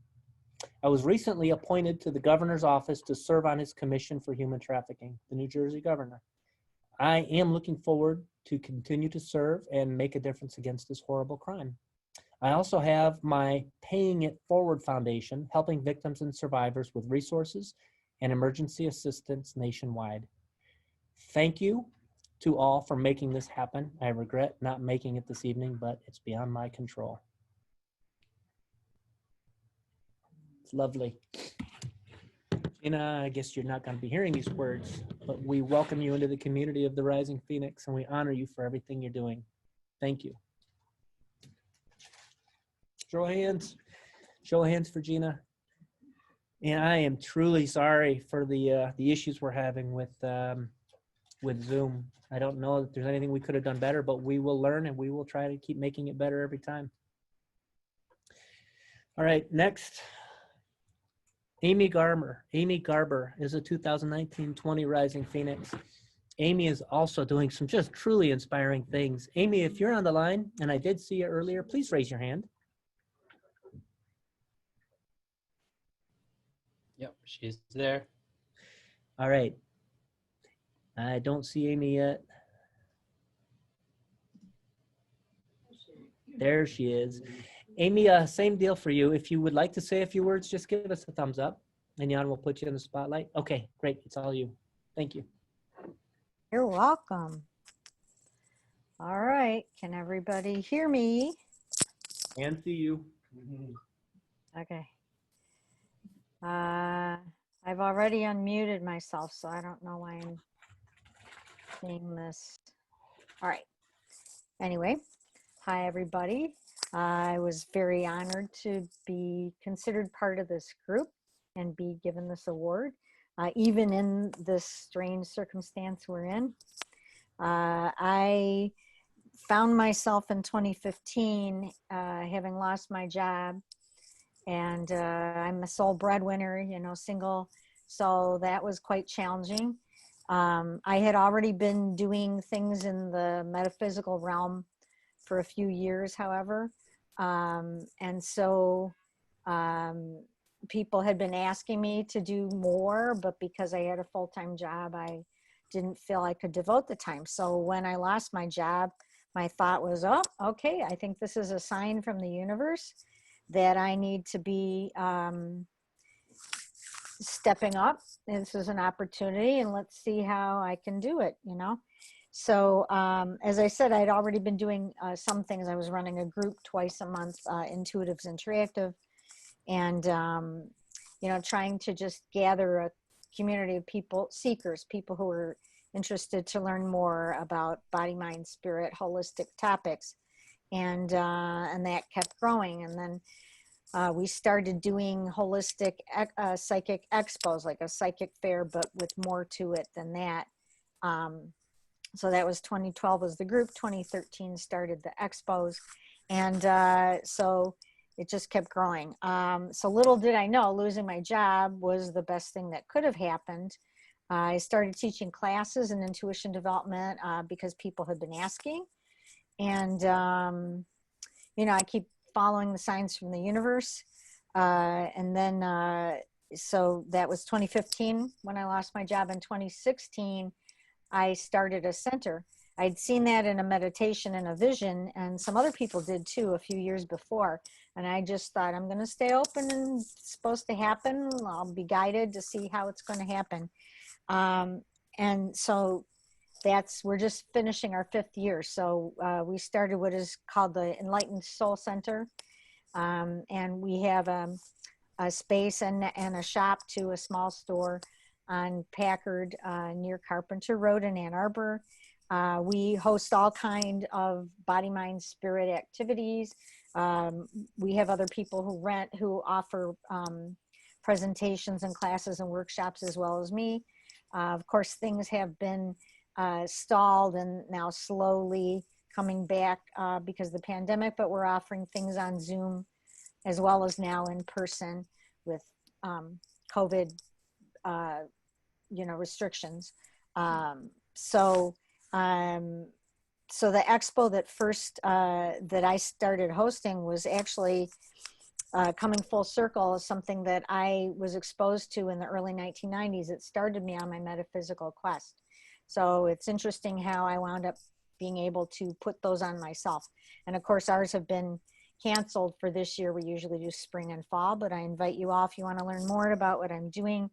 I was recently appointed to the governor's office to serve on his commission for human trafficking, the New Jersey governor. I am looking forward to continue to serve and make a difference against this horrible crime. I also have my Paying It Forward Foundation, helping victims and survivors with resources and emergency assistance nationwide. Thank you to all for making this happen. I regret not making it this evening, but it's beyond my control. It's lovely. Gina, I guess you're not going to be hearing these words but we welcome you into the community of the Rising Phoenix, and we honor you for everything you're doing. Thank you. Show of hands. Show of hands for Gina. And I am truly sorry for the issues we're having with Zoom. I don't know that there's anything we could have done better, but we will learn and we will try to keep making it better every time. All right, next, Amy Garber. Amy Garber is a 2019-20 Rising Phoenix. Amy is also doing some just truly inspiring things. Amy, if you're on the line, and I did see you earlier, please raise your hand. Yep, she's there. All right. I don't see Amy yet. There she is. Amy, same deal for you. If you would like to say a few words, just give us a thumbs up, and Jan will put you in the spotlight. Okay, great. It's all you. Thank you. You're welcome. All right. Can everybody hear me? And see you. Okay. I've already unmuted myself, so I don't know why I'm seeing this. All right. Anyway, hi, everybody. I was very honored to be considered part of this group and be given this award, even in this strange circumstance we're in. I found myself in 2015 having lost my job, and I'm a sole breadwinner, you know, single, so that was quite challenging. I had already been doing things in the metaphysical realm for a few years, however. And so people had been asking me to do more, but because I had a full-time job, I didn't feel I could devote the time. So when I lost my job, my thought was, oh, okay, I think this is a sign from the universe that I need to be stepping up. This is an opportunity, and let's see how I can do it, you know? So as I said, I'd already been doing some things. I was running a group twice a month, Intuitives Interactive, and, you know, trying to just gather a community of people, seekers, people who are interested to learn more about body, mind, spirit, holistic topics. And that kept growing. And then we started doing holistic psychic expos, like a psychic fair, but with more to it than that. So that was 2012 was the group, 2013 started the expos. And so it just kept growing. So little did I know, losing my job was the best thing that could have happened. I started teaching classes in intuition development because people had been asking. And, you know, I keep following the signs from the universe. And then, so that was 2015 when I lost my job. In 2016, I started a center. I'd seen that in a meditation and a vision, and some other people did too a few years before. And I just thought, I'm going to stay open, and it's supposed to happen. I'll be guided to see how it's going to happen. And so we're just finishing our 5th year. So we started what is called the Enlightened Soul Center. And we have a space and a shop to a small store on Packard near Carpenter Road in Ann Arbor. We host all kind of body, mind, spirit activities. We have other people who offer presentations and classes and workshops as well as me. Of course, things have been stalled and now slowly coming back because of the pandemic, but we're offering things on Zoom as well as now in person with COVID, you know, restrictions. So the expo that first that I started hosting was actually coming full circle is something that I was exposed to in the early 1990s. It started me on my metaphysical quest. So it's interesting how I wound up being able to put those on myself. And of course, ours have been canceled for this year. We usually do spring and fall, but I invite you all if you want to learn more about what I'm doing.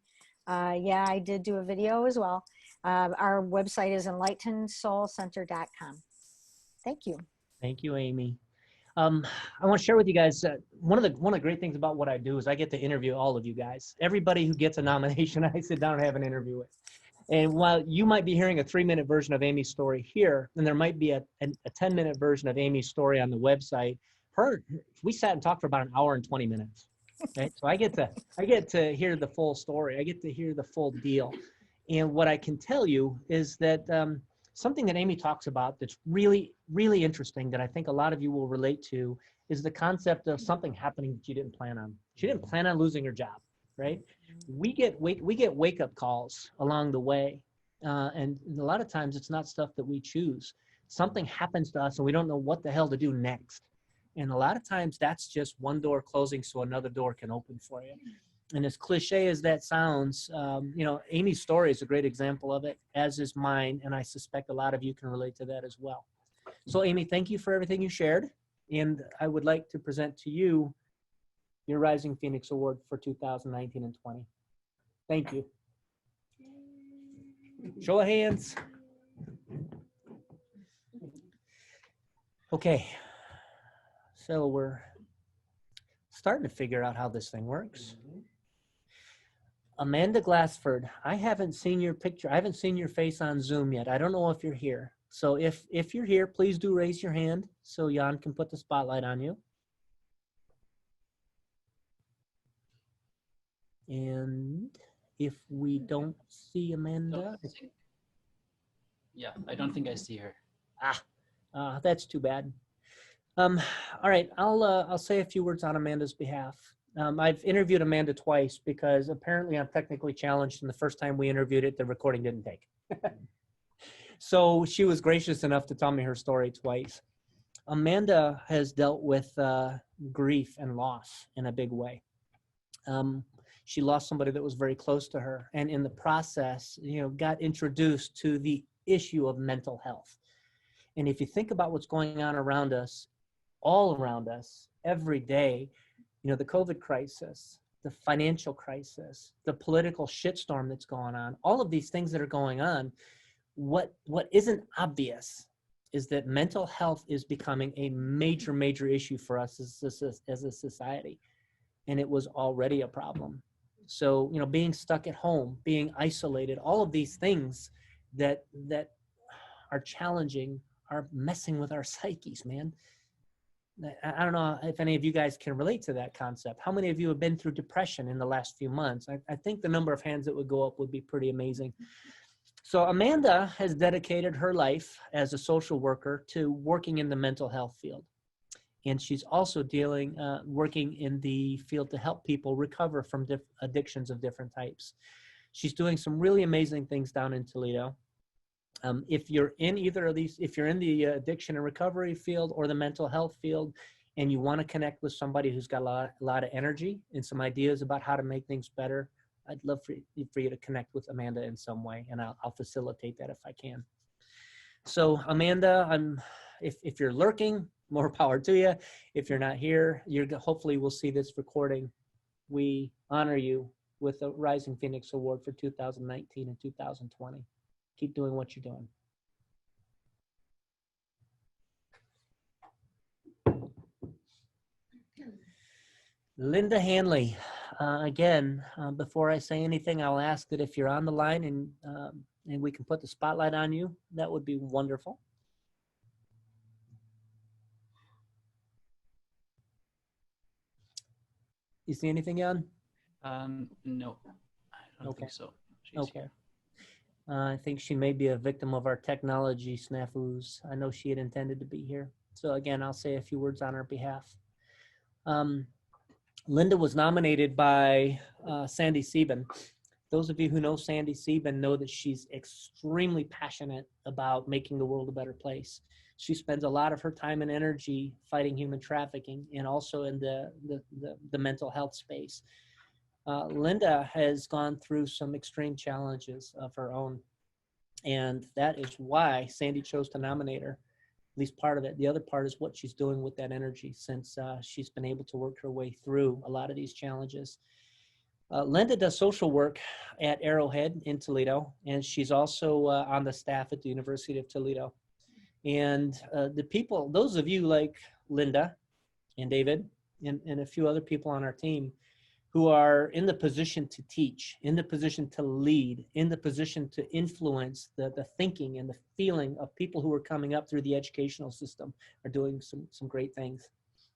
Yeah, I did do a video as well. Our website is enlightenedsoulcenter.com. Thank you. Thank you, Amy. I want to share with you guys, one of the great things about what I do is I get to interview all of you guys. Everybody who gets a nomination, I sit down and have an interview with. And while you might be hearing a 3-minute version of Amy's story here, and there might be a 10-minute version of Amy's story on the website, we sat and talked for about an hour and 20 minutes. Right? So I get to hear the full story. I get to hear the full deal. And what I can tell you is that something that Amy talks about that's really, really interesting that I think a lot of you will relate to is the concept of something happening that you didn't plan on. She didn't plan on losing her job, right? We get wake-up calls along the way. And a lot of times it's not stuff that we choose. Something happens to us and we don't know what the hell to do next. And a lot of times that's just one door closing so another door can open for you. And as cliche as that sounds, Amy's story is a great example of it, as is mine. And I suspect a lot of you can relate to that as well. So Amy, thank you for everything you shared. And I would like to present to you your Rising Phoenix Award for 2019 and 20. Thank you. Show of hands. Okay. So we're starting to figure out how this thing works. Amanda Glassford, I haven't seen your picture. I haven't seen your face on Zoom yet. I don't know if you're here. So if you're here, please do raise your hand so Jan can put the spotlight on you. And if we don't see Amanda. Yeah, I don't think I see her. That's too bad. All right, I'll say a few words on Amanda's behalf. I've interviewed Amanda twice because apparently I'm technically challenged, and the first time we interviewed it, the recording didn't take. So she was gracious enough to tell me her story twice. Amanda has dealt with grief and loss in a big way. She lost somebody that was very close to her, and in the process, got introduced to the issue of mental health. And if you think about what's going on around us, all around us, every day, the COVID crisis, the financial crisis, the political shitstorm that's going on, all of these things that are going on, what isn't obvious is that mental health is becoming a major, major issue for us as a society. And it was already a problem. So, being stuck at home, being isolated, all of these things that are challenging are messing with our psyches, man. I don't know if any of you guys can relate to that concept. How many of you have been through depression in the last few months? I think the number of hands that would go up would be pretty amazing. So Amanda has dedicated her life as a social worker to working in the mental health field. And she's also working in the field to help people recover from addictions of different types. She's doing some really amazing things down in Toledo. If you're in either of these, if you're in the addiction and recovery field or the mental health field, and you want to connect with somebody who's got a lot of energy and some ideas about how to make things better, I'd love for you to connect with Amanda in some way, and I'll facilitate that if I can. So Amanda, if you're lurking, more power to you. If you're not here, hopefully we'll see this recording. We honor you with the Rising Phoenix Award for 2019 and 2020. Keep doing what you're doing. Linda Hanley, again, before I say anything, I'll ask that if you're on the line and we can put the spotlight on you, that would be wonderful. You see anything, Jan? No, I don't think so. Okay. I think she may be a victim of our technology snafus. I know she had intended to be here. So again, I'll say a few words on her behalf. Linda was nominated by Sandy Sieben. Those of you who know Sandy Sieben know that she's extremely passionate about making the world a better place. She spends a lot of her time and energy fighting human trafficking and also in the mental health space. Linda has gone through some extreme challenges of her own, and that is why Sandy chose to nominate her, at least part of it. The other part is what she's doing with that energy since she's been able to work her way through a lot of these challenges. Linda does social work at Arrowhead in Toledo, and she's also on the staff at the University of Toledo. And the people, those of you like Linda and David and a few other people on our team who are in the position to teach, in the position to lead, in the position to influence the thinking and the feeling of people who are coming up through the educational system are doing some great things.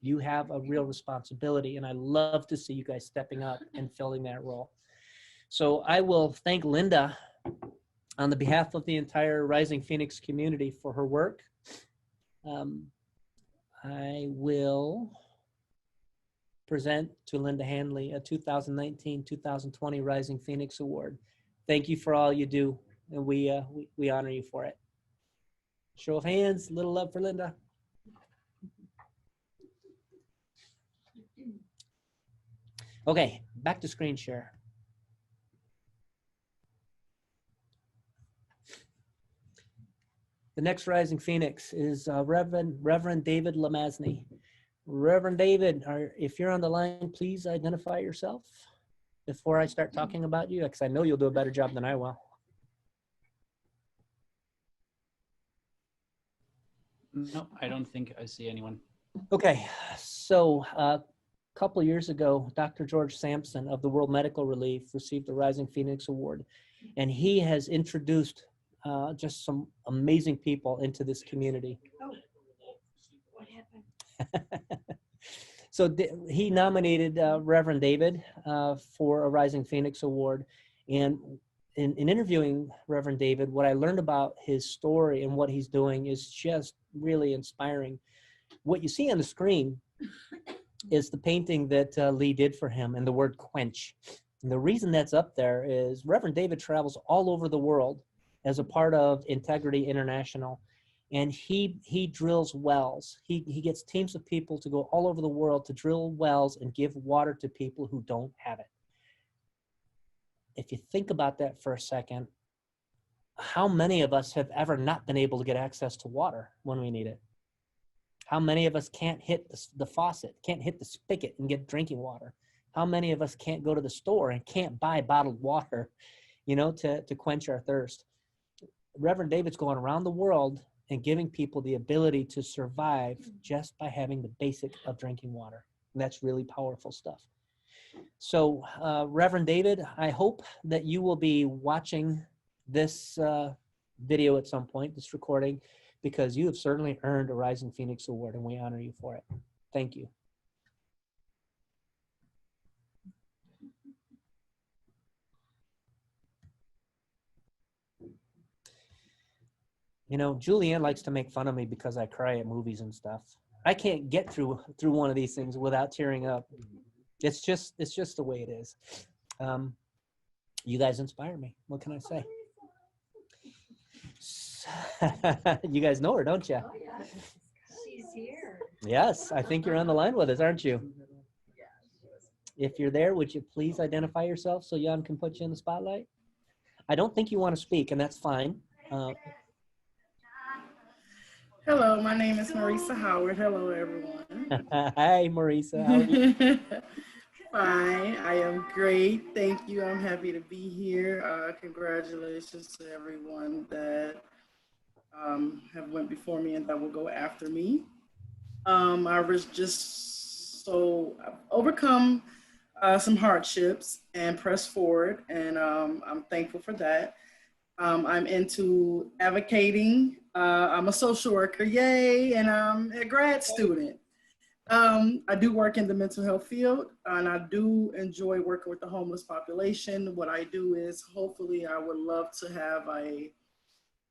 You have a real responsibility, and I love to see you guys stepping up and filling that role. So I will thank Linda on the behalf of the entire Rising Phoenix community for her work. I will present to Linda Hanley a 2019-2020 Rising Phoenix Award. Thank you for all you do, and we honor you for it. Show of hands, little love for Linda. Okay, back to screen share. The next Rising Phoenix is Reverend David Lamasny. Reverend David, if you're on the line, please identify yourself before I start talking about you, because I know you'll do a better job than I will. No, I don't think I see anyone. Okay, so a couple years ago, Dr. George Sampson of the World Medical Relief received the Rising Phoenix Award, and he has introduced just some amazing people into this community. Oh, what happened? So he nominated Reverend David for a Rising Phoenix Award. And in interviewing Reverend David, what I learned about his story and what he's doing is just really inspiring. What you see on the screen is the painting that Lee did for him and the word quench. And the reason that's up there is Reverend David travels all over the world as a part of Integrity International. And he drills wells. He gets teams of people to go all over the world to drill wells and give water to people who don't have it. If you think about that for a second, how many of us have ever not been able to get access to water when we need it? How many of us can't hit the faucet, can't hit the spigot and get drinking water? How many of us can't go to the store and can't buy bottled water, you know, to quench our thirst? Reverend David's going around the world and giving people the ability to survive just by having the basic of drinking water. And that's really powerful stuff. So Reverend David, I hope that you will be watching this video at some point, this recording, because you have certainly earned a Rising Phoenix Award, and we honor you for it. Thank you. You know, Julianne likes to make fun of me because I cry at movies and stuff. I can't get through one of these things without tearing up. It's just the way it is. You guys inspire me. What can I say? You guys know her, don't you? Oh, yeah. She's here. Yes, I think you're on the line with us, aren't you? If you're there, would you please identify yourself so Jan can put you in the spotlight? I don't think you want to speak, and that's fine. Hello, my name is Marisa Howard. Hello, everyone. Hi, Marisa. How are you? Fine. I am great. Thank you. I'm happy to be here. Congratulations to everyone that have went before me and that will go after me. I was just I've overcome some hardships and pressed forward, and I'm thankful for that. I'm into advocating. I'm a social worker, yay, and I'm a grad student. I do work in the mental health field, and I do enjoy working with the homeless population. What I do is, hopefully, I would love to have a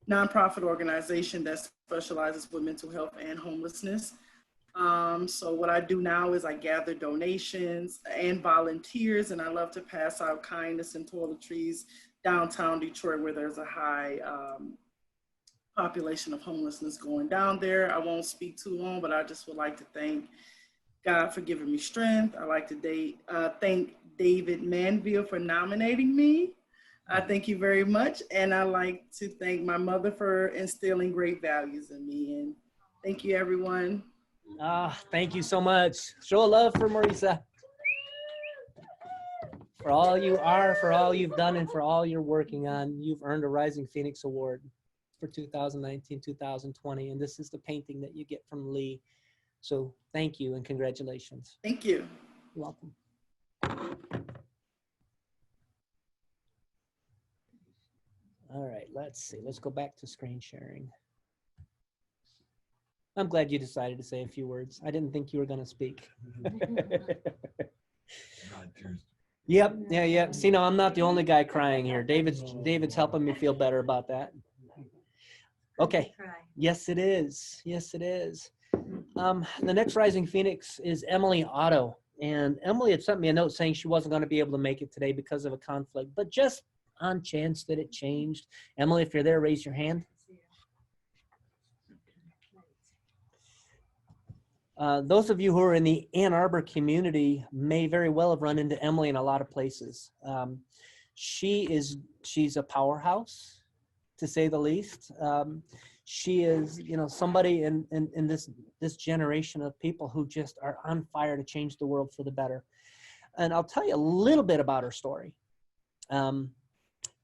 nonprofit organization that specializes with mental health and homelessness. So what I do now is I gather donations and volunteers, and I love to pass out kindness and toiletries downtown Detroit, where there's a high population of homelessness going down there. I won't speak too long, but I just would like to thank God for giving me strength. I'd like to thank David Manville for nominating me. Thank you very much. And I'd like to thank my mother for instilling great values in me. And thank you, everyone. Thank you so much. Show of love for Marisa. For all you are, for all you've done, and for all you're working on, you've earned a Rising Phoenix Award for 2019-2020. And this is the painting that you get from Lee. So thank you and congratulations. Thank you. You're welcome. All right, let's see. Let's go back to screen sharing. I'm glad you decided to say a few words. I didn't think you were going to speak. God, tears. Yep. Yeah. See, no, I'm not the only guy crying here. David's helping me feel better about that. Okay. Yes, it is. Yes, it is. The next Rising Phoenix is Emily Otto. And Emily had sent me a note saying she wasn't going to be able to make it today because of a conflict, but just on chance that it changed. Emily, if you're there, raise your hand. Those of you who are in the Ann Arbor community may very well have run into Emily in a lot of places. She's a powerhouse, to say the least. She is, somebody in this generation of people who just are on fire to change the world for the better. And I'll tell you a little bit about her story.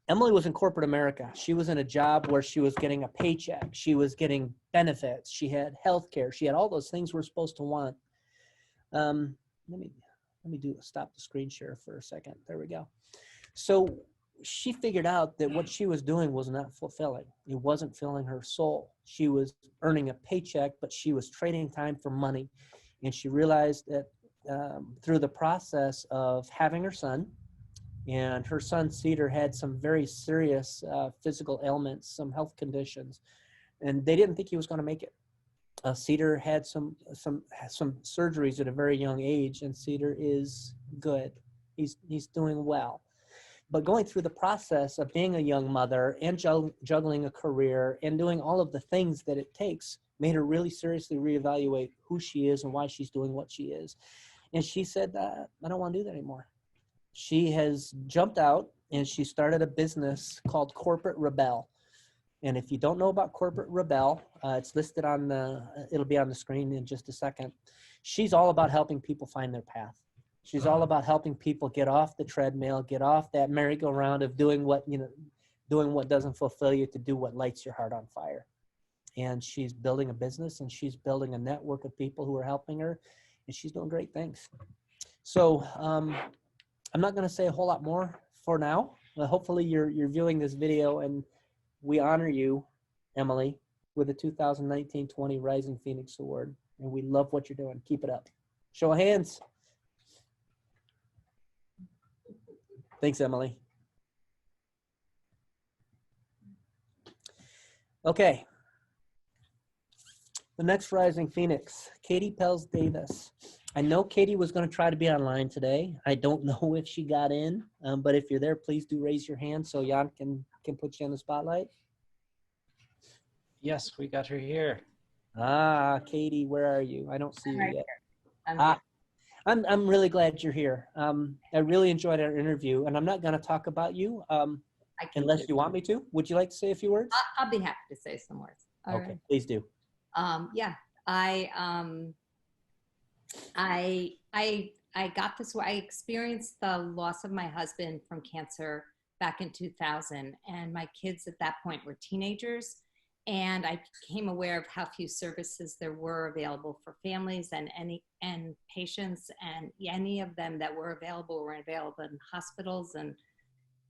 Emily was in corporate America. She was in a job where she was getting a paycheck. She was getting benefits. She had health care. She had all those things we're supposed to want. Let me stop the screen share for a second. There we go. So she figured out that what she was doing was not fulfilling. It wasn't filling her soul. She was earning a paycheck, but she was trading time for money. And she realized that through the process of having her son, and her son Cedar had some very serious physical ailments, some health conditions, and they didn't think he was going to make it. Cedar had some surgeries at a very young age, and Cedar is good. He's doing well. But going through the process of being a young mother and juggling a career and doing all of the things that it takes made her really seriously reevaluate who she is and why she's doing what she is. And she said, I don't want to do that anymore. She has jumped out and she started a business called Corporate Rebel. And if you don't know about Corporate Rebel, it's listed it'll be on the screen in just a second. She's all about helping people find their path. She's all about helping people get off the treadmill, get off that merry-go-round of doing what doesn't fulfill you to do what lights your heart on fire. And she's building a business and she's building a network of people who are helping her, and she's doing great things. So, I'm not going to say a whole lot more for now. Hopefully you're viewing this video and we honor you, Emily, with the 2019-20 Rising Phoenix Award. And we love what you're doing. Keep it up. Show of hands. Thanks, Emily. Okay. The next Rising Phoenix, Katie Pels Davis. I know Katie was going to try to be online today. I don't know if she got in, but if you're there, please do raise your hand so Jan can put you on the spotlight. Yes, we got her here. Katie, where are you? I don't see you right yet. here. I'm really glad you're here. I really enjoyed our interview, and I'm not going to talk about you unless you want me to. Would you like to say a few words? I'll be happy to say some words. All okay, right. please do. Yeah, I got this. I experienced the loss of my husband from cancer back in 2000, and my kids at that point were teenagers. And I became aware of how few services there were available for families and patients, and any of them that were available in hospitals, and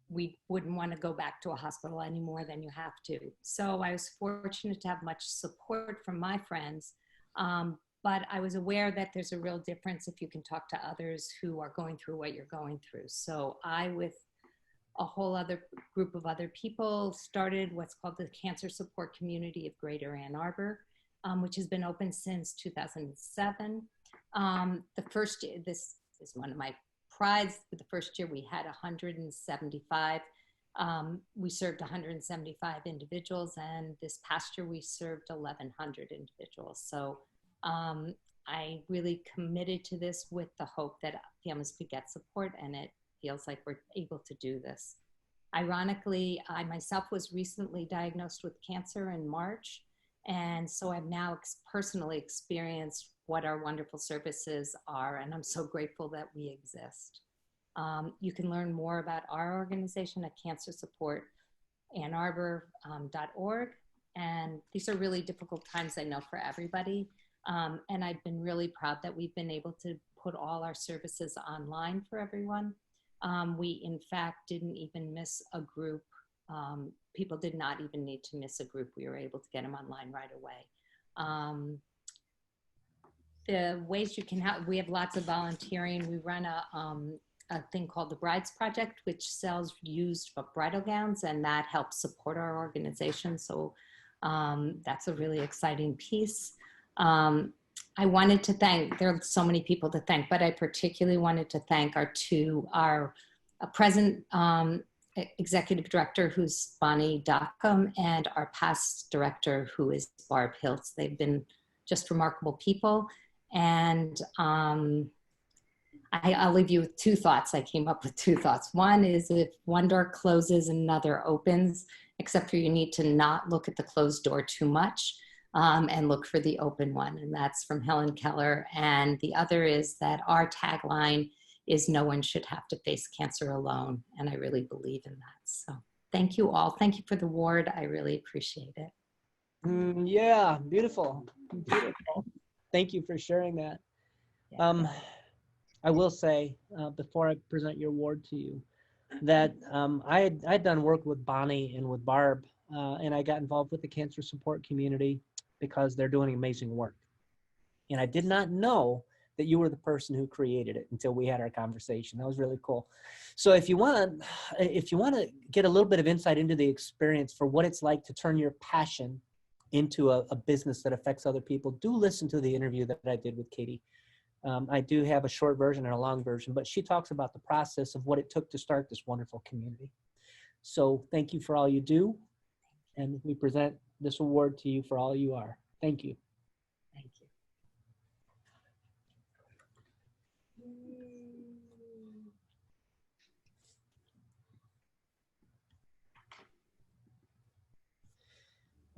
we wouldn't want to go back to a hospital any more than you have to. So I was fortunate to have much support from my friends, but I was aware that there's a real difference if you can talk to others who are going through what you're going through. So I, with a whole other group of other people, started what's called the Cancer Support Community of Greater Ann Arbor, which has been open since 2007. The first year, this is one of my prides, but the first year we had 175. We served 175 individuals, and this past year we served 1,100 individuals. So I really committed to this with the hope that families could get support, and it feels like we're able to do this. Ironically, I myself was recently diagnosed with cancer in March, and so I've now personally experienced what our wonderful services are, and I'm so grateful that we exist. You can learn more about our organization at cancersupportannarbor.org, and these are really difficult times, I know, for everybody, and I've been really proud that we've been able to put all our services online for everyone. We, in fact, didn't even miss a group People did not even need to miss a group. We were able to get them online right away. The ways you can help, we have lots of volunteering. We run a thing called the Brides Project, which sells used bridal gowns, and that helps support our organization. So that's a really exciting piece. I wanted to thank, there are so many people to thank, but I particularly wanted to thank our present executive director, who's Bonnie Dockham, and our past director, who is Barb Hiltz. They've been just remarkable people. And I'll leave you with two thoughts. I came up with two thoughts. One is, if one door closes, another opens, except for you need to not look at the closed door too much and look for the open one. And that's from Helen Keller. And the other is that our tagline is, no one should have to face cancer alone. And I really believe in that. So thank you all. Thank you for the award. I really appreciate it. Yeah, beautiful. Beautiful. Thank you for sharing that. I will say, before I present your award to you, that I'd done work with Bonnie and with Barb, and I got involved with the cancer support community because they're doing amazing work. And I did not know that you were the person who created it until we had our conversation. That was really cool. So if you want to get a little bit of insight into the experience for what it's like to turn your passion into a business that affects other people, do listen to the interview that I did with Katie. I do have a short version and a long version, but she talks about the process of what it took to start this wonderful community. So thank you for all you do. And we present this award to you for all you are. Thank you. Thank you.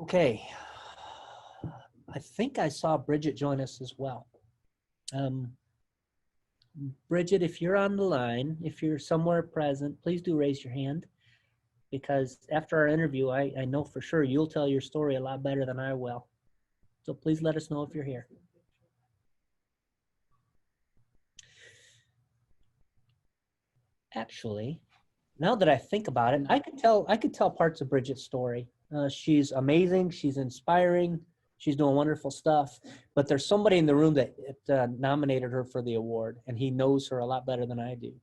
Okay. I think I saw Bridget join us as well. Bridget, if you're on the line, if you're somewhere present, please do raise your hand, because after our interview, I know for sure you'll tell your story a lot better than I will. So please let us know if you're here. Actually, now that I think about it, I could tell parts of Bridget's story. She's amazing. She's inspiring. She's doing wonderful stuff. But there's somebody in the room that nominated her for the award, and he knows her a lot better than I do.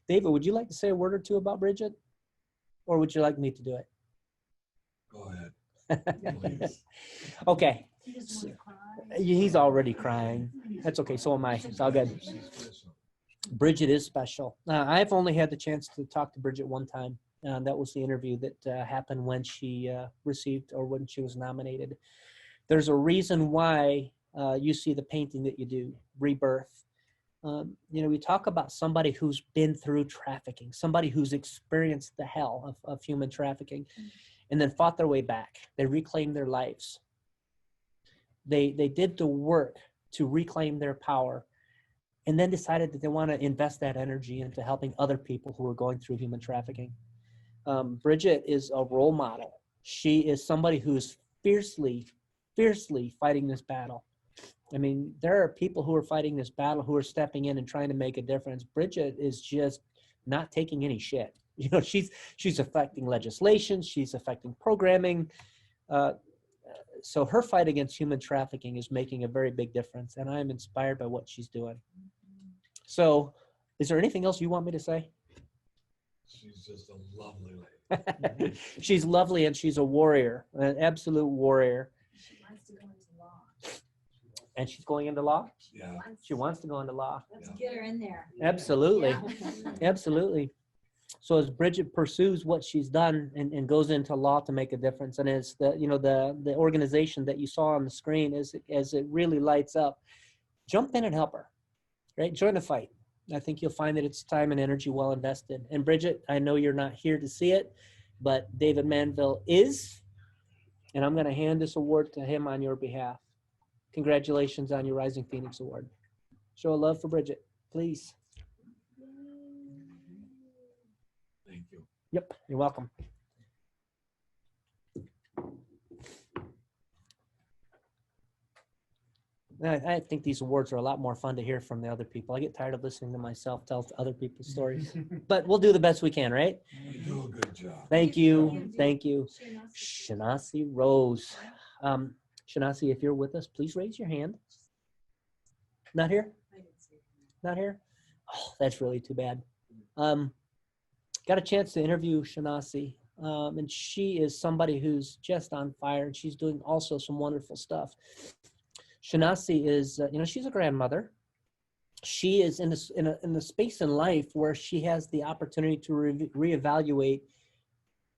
David, would you like to say a word or two about Bridget? Or would you like me to do it? Go ahead. Please. Okay. He's already crying. That's okay. So am I. It's all good. Bridget is special. I've only had the chance to talk to Bridget one time. That was the interview that happened when she received, or when she was nominated. There's a reason why you see the painting that you do, Rebirth. We talk about somebody who's been through trafficking, somebody who's experienced the hell of human trafficking, and then fought their way back. They reclaimed their lives. They did the work to reclaim their power, and then decided that they want to invest that energy into helping other people who are going through human trafficking. Bridget is a role model. She is somebody who's fiercely fighting this battle. I mean, there are people who are fighting this battle who are stepping in and trying to make a difference. Bridget is just not taking any shit. She's affecting legislation. She's affecting programming. So her fight against human trafficking is making a very big difference, and I'm inspired by what she's doing. So is there anything else you want me to say? She's just a lovely lady. She's lovely, and she's a warrior, an absolute warrior. She wants to go into law. And she's going into law? Yeah. She wants to go into law. Let's get her in there. Absolutely. Yeah. Absolutely. So as Bridget pursues what she's done and goes into law to make a difference, and as the organization that you saw on the screen, as it really lights up, jump in and help her, right? Join the fight. I think you'll find that it's time and energy well invested. And Bridget, I know you're not here to see it, but David Manville is, and I'm going to hand this award to him on your behalf. Congratulations on your Rising Phoenix Award. Show of love for Bridget, please. Thank you. Yep, you're welcome. I think these awards are a lot more fun to hear from the other people. I get tired of listening to myself tell other people's stories, but we'll do the best we can, right? You do a good job. Thank you. Thank you. Shanasi Rose. Shanasi, if you're with us, please raise your hand. Not here? Not here? Oh, that's really too bad. Got a chance to interview Shanasi, and she is somebody who's just on fire, and she's doing also some wonderful stuff. Shanasi is, she's a grandmother. She is in the space in life where she has the opportunity to reevaluate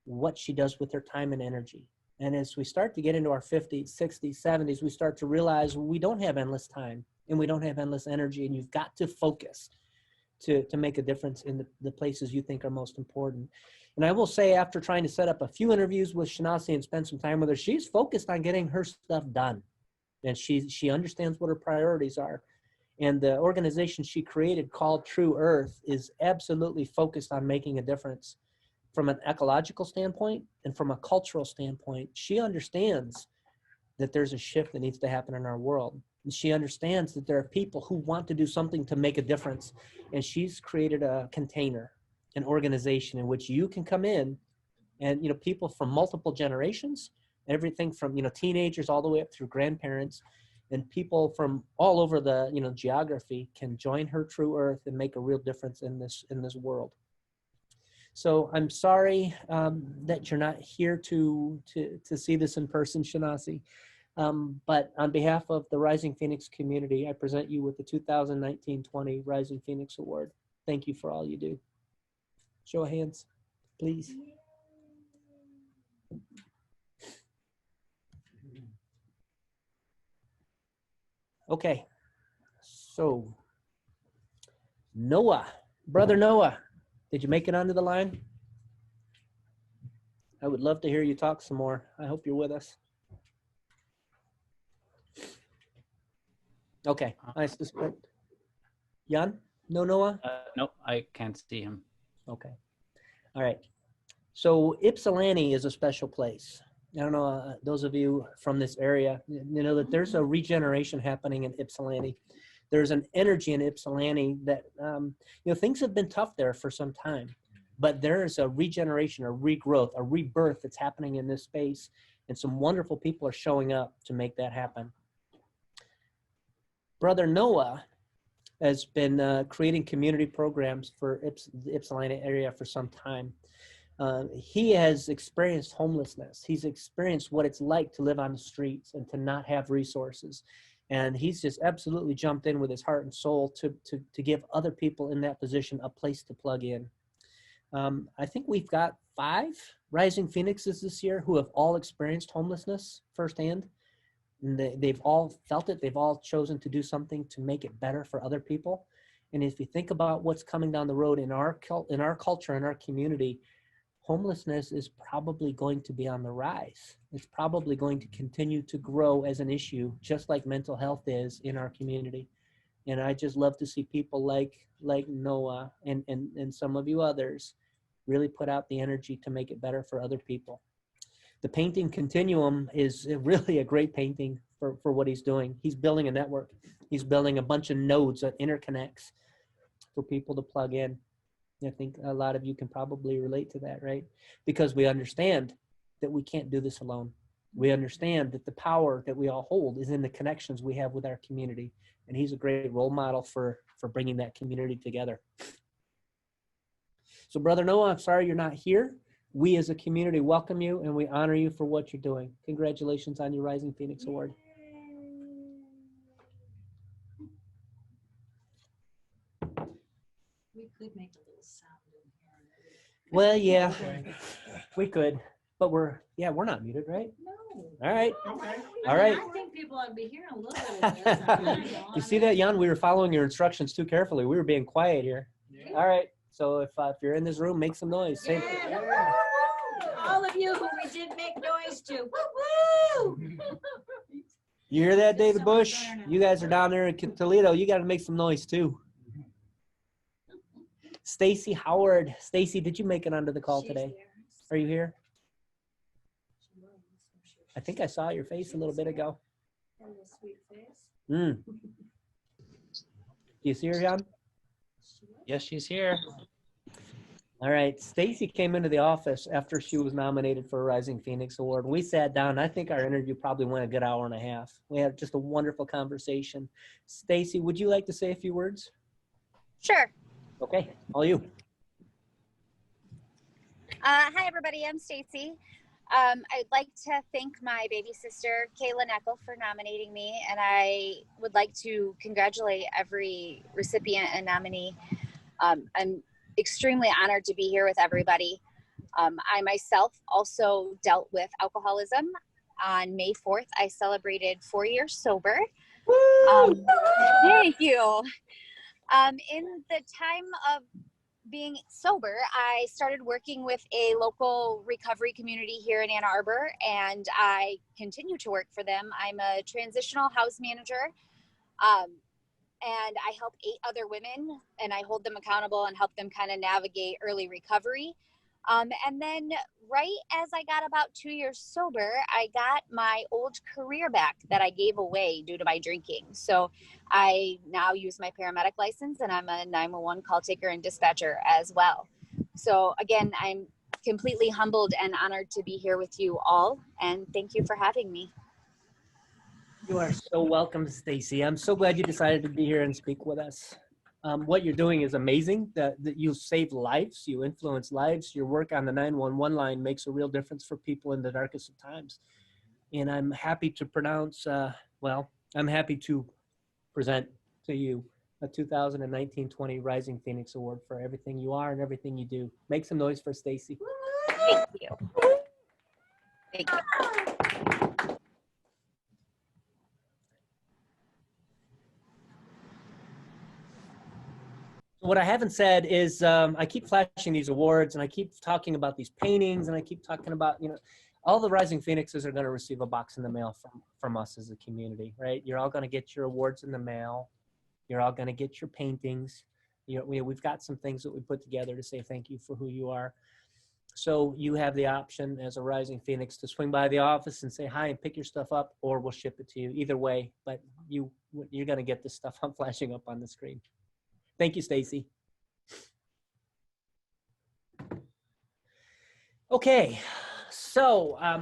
what she does with her time and energy. And as we start to get into our 50s, 60s, 70s, we start to realize we don't have endless time and we don't have endless energy, and you've got to focus to make a difference in the places you think are most important. And I will say, after trying to set up a few interviews with Shanasi and spend some time with her, she's focused on getting her stuff done. And she understands what her priorities are. And the organization she created called True Earth is absolutely focused on making a difference from an ecological standpoint and from a cultural standpoint. She understands that there's a shift that needs to happen in our world. And she understands that there are people who want to do something to make a difference. And she's created a container, an organization in which you can come in and, people from multiple generations, everything from, teenagers all the way up through grandparents, and people from all over the, geography can join her True Earth and make a real difference in this world. So I'm sorry that you're not here to see this in person, Shanasi. But on behalf of the Rising Phoenix community, I present you with the 2019-20 Rising Phoenix Award. Thank you for all you do. Show of hands, please. Okay, so Noah, brother Noah, did you make it onto the line? I would love to hear you talk some more. I hope you're with us. Okay, I suspect. Jan? No, Noah? No, I can't see him. Okay. All right. So Ypsilanti is a special place. I don't know, those of you from this area, know that there's a regeneration happening in Ypsilanti. There's an energy in Ypsilanti that, things have been tough there for some time, but there's a regeneration, a regrowth, a rebirth that's happening in this space. And some wonderful people are showing up to make that happen. Brother Noah has been creating community programs for the Ypsilanti area for some time. He has experienced homelessness. He's experienced what it's like to live on the streets and to not have resources. And he's just absolutely jumped in with his heart and soul to give other people in that position a place to plug in. I think we've got 5 Rising Phoenixes this year who have all experienced homelessness firsthand. And they've all felt it. They've all chosen to do something to make it better for other people. And if you think about what's coming down the road in our culture, in our community, homelessness is probably going to be on the rise. It's probably going to continue to grow as an issue, just like mental health is in our community. And I just love to see people like Noah and some of you others really put out the energy to make it better for other people. The painting continuum is really a great painting for what he's doing. He's building a network. He's building a bunch of nodes that interconnects for people to plug in. I think a lot of you can probably relate to that, right? Because we understand that we can't do this alone. We understand that the power that we all hold is in the connections we have with our community. And he's a great role model for bringing that community together. So Brother Noah, I'm sorry you're not here. We as a community welcome you and we honor you for what you're doing. Congratulations on your Rising Phoenix Award. We could make a little sound in here. Well, yeah, we could, but we're not muted, right? No. All right. Okay. All right. I think people ought to be hearing a little bit of this. You see that, Jan? We were following your instructions too carefully. We were being quiet here. Yeah. All right. So if you're in this room, make some noise. Say, Yeah. All of you who we did make noise to. Woo-woo! You hear that, David Bush? You guys are down there in Toledo. You got to make some noise too. Stacy Howard. Stacy, did you make it onto the call today? Are you here? I think I saw your face a little bit ago. And the sweet face. Do you see her, Jan? Yes, she's here. All right. Stacy came into the office after she was nominated for a Rising Phoenix Award. We sat down. I think our interview probably went a good hour and a half. We had just a wonderful conversation. Stacy, would you like to say a few words? Sure. Okay, all you. Hi, everybody. I'm Stacy. I'd like to thank my baby sister, Kayla Neckel, for nominating me, and I would like to congratulate every recipient and nominee. I'm extremely honored to be here with everybody. I myself also dealt with alcoholism. On May 4th, I celebrated 4 years sober. Thank you. In the time of being sober, I started working with a local recovery community here in Ann Arbor, and I continue to work for them. I'm a transitional house manager, and I help 8 other women, and I hold them accountable and help them kind of navigate early recovery. And then right as I got about 2 years sober, I got my old career back that I gave away due to my drinking. So I now use my paramedic license, and I'm a 911 call taker and dispatcher as well. So again, I'm completely humbled and honored to be here with you all. And thank you for having me. You are so welcome, Stacy. I'm so glad you decided to be here and speak with us. What you're doing is amazing. That you save lives, you influence lives. Your work on the 911 line makes a real difference for people in the darkest of times. And I'm happy to I'm happy to present to you a 2019-20 Rising Phoenix Award for everything you are and everything you do. Make some noise for Stacy. Thank you. Thank you. What I haven't said is I keep flashing these awards, and I keep talking about these paintings, and I keep talking about, all the Rising Phoenixes are going to receive a box in the mail from us as a community, right? You're all going to get your awards in the mail. You're all going to get your paintings. We've got some things that we put together to say thank you for who you are. So you have the option as a Rising Phoenix to swing by the office and say hi and pick your stuff up, or we'll ship it to you. Either way, but you're going to get this stuff I'm flashing up on the screen. Thank you, Stacy. Okay, so I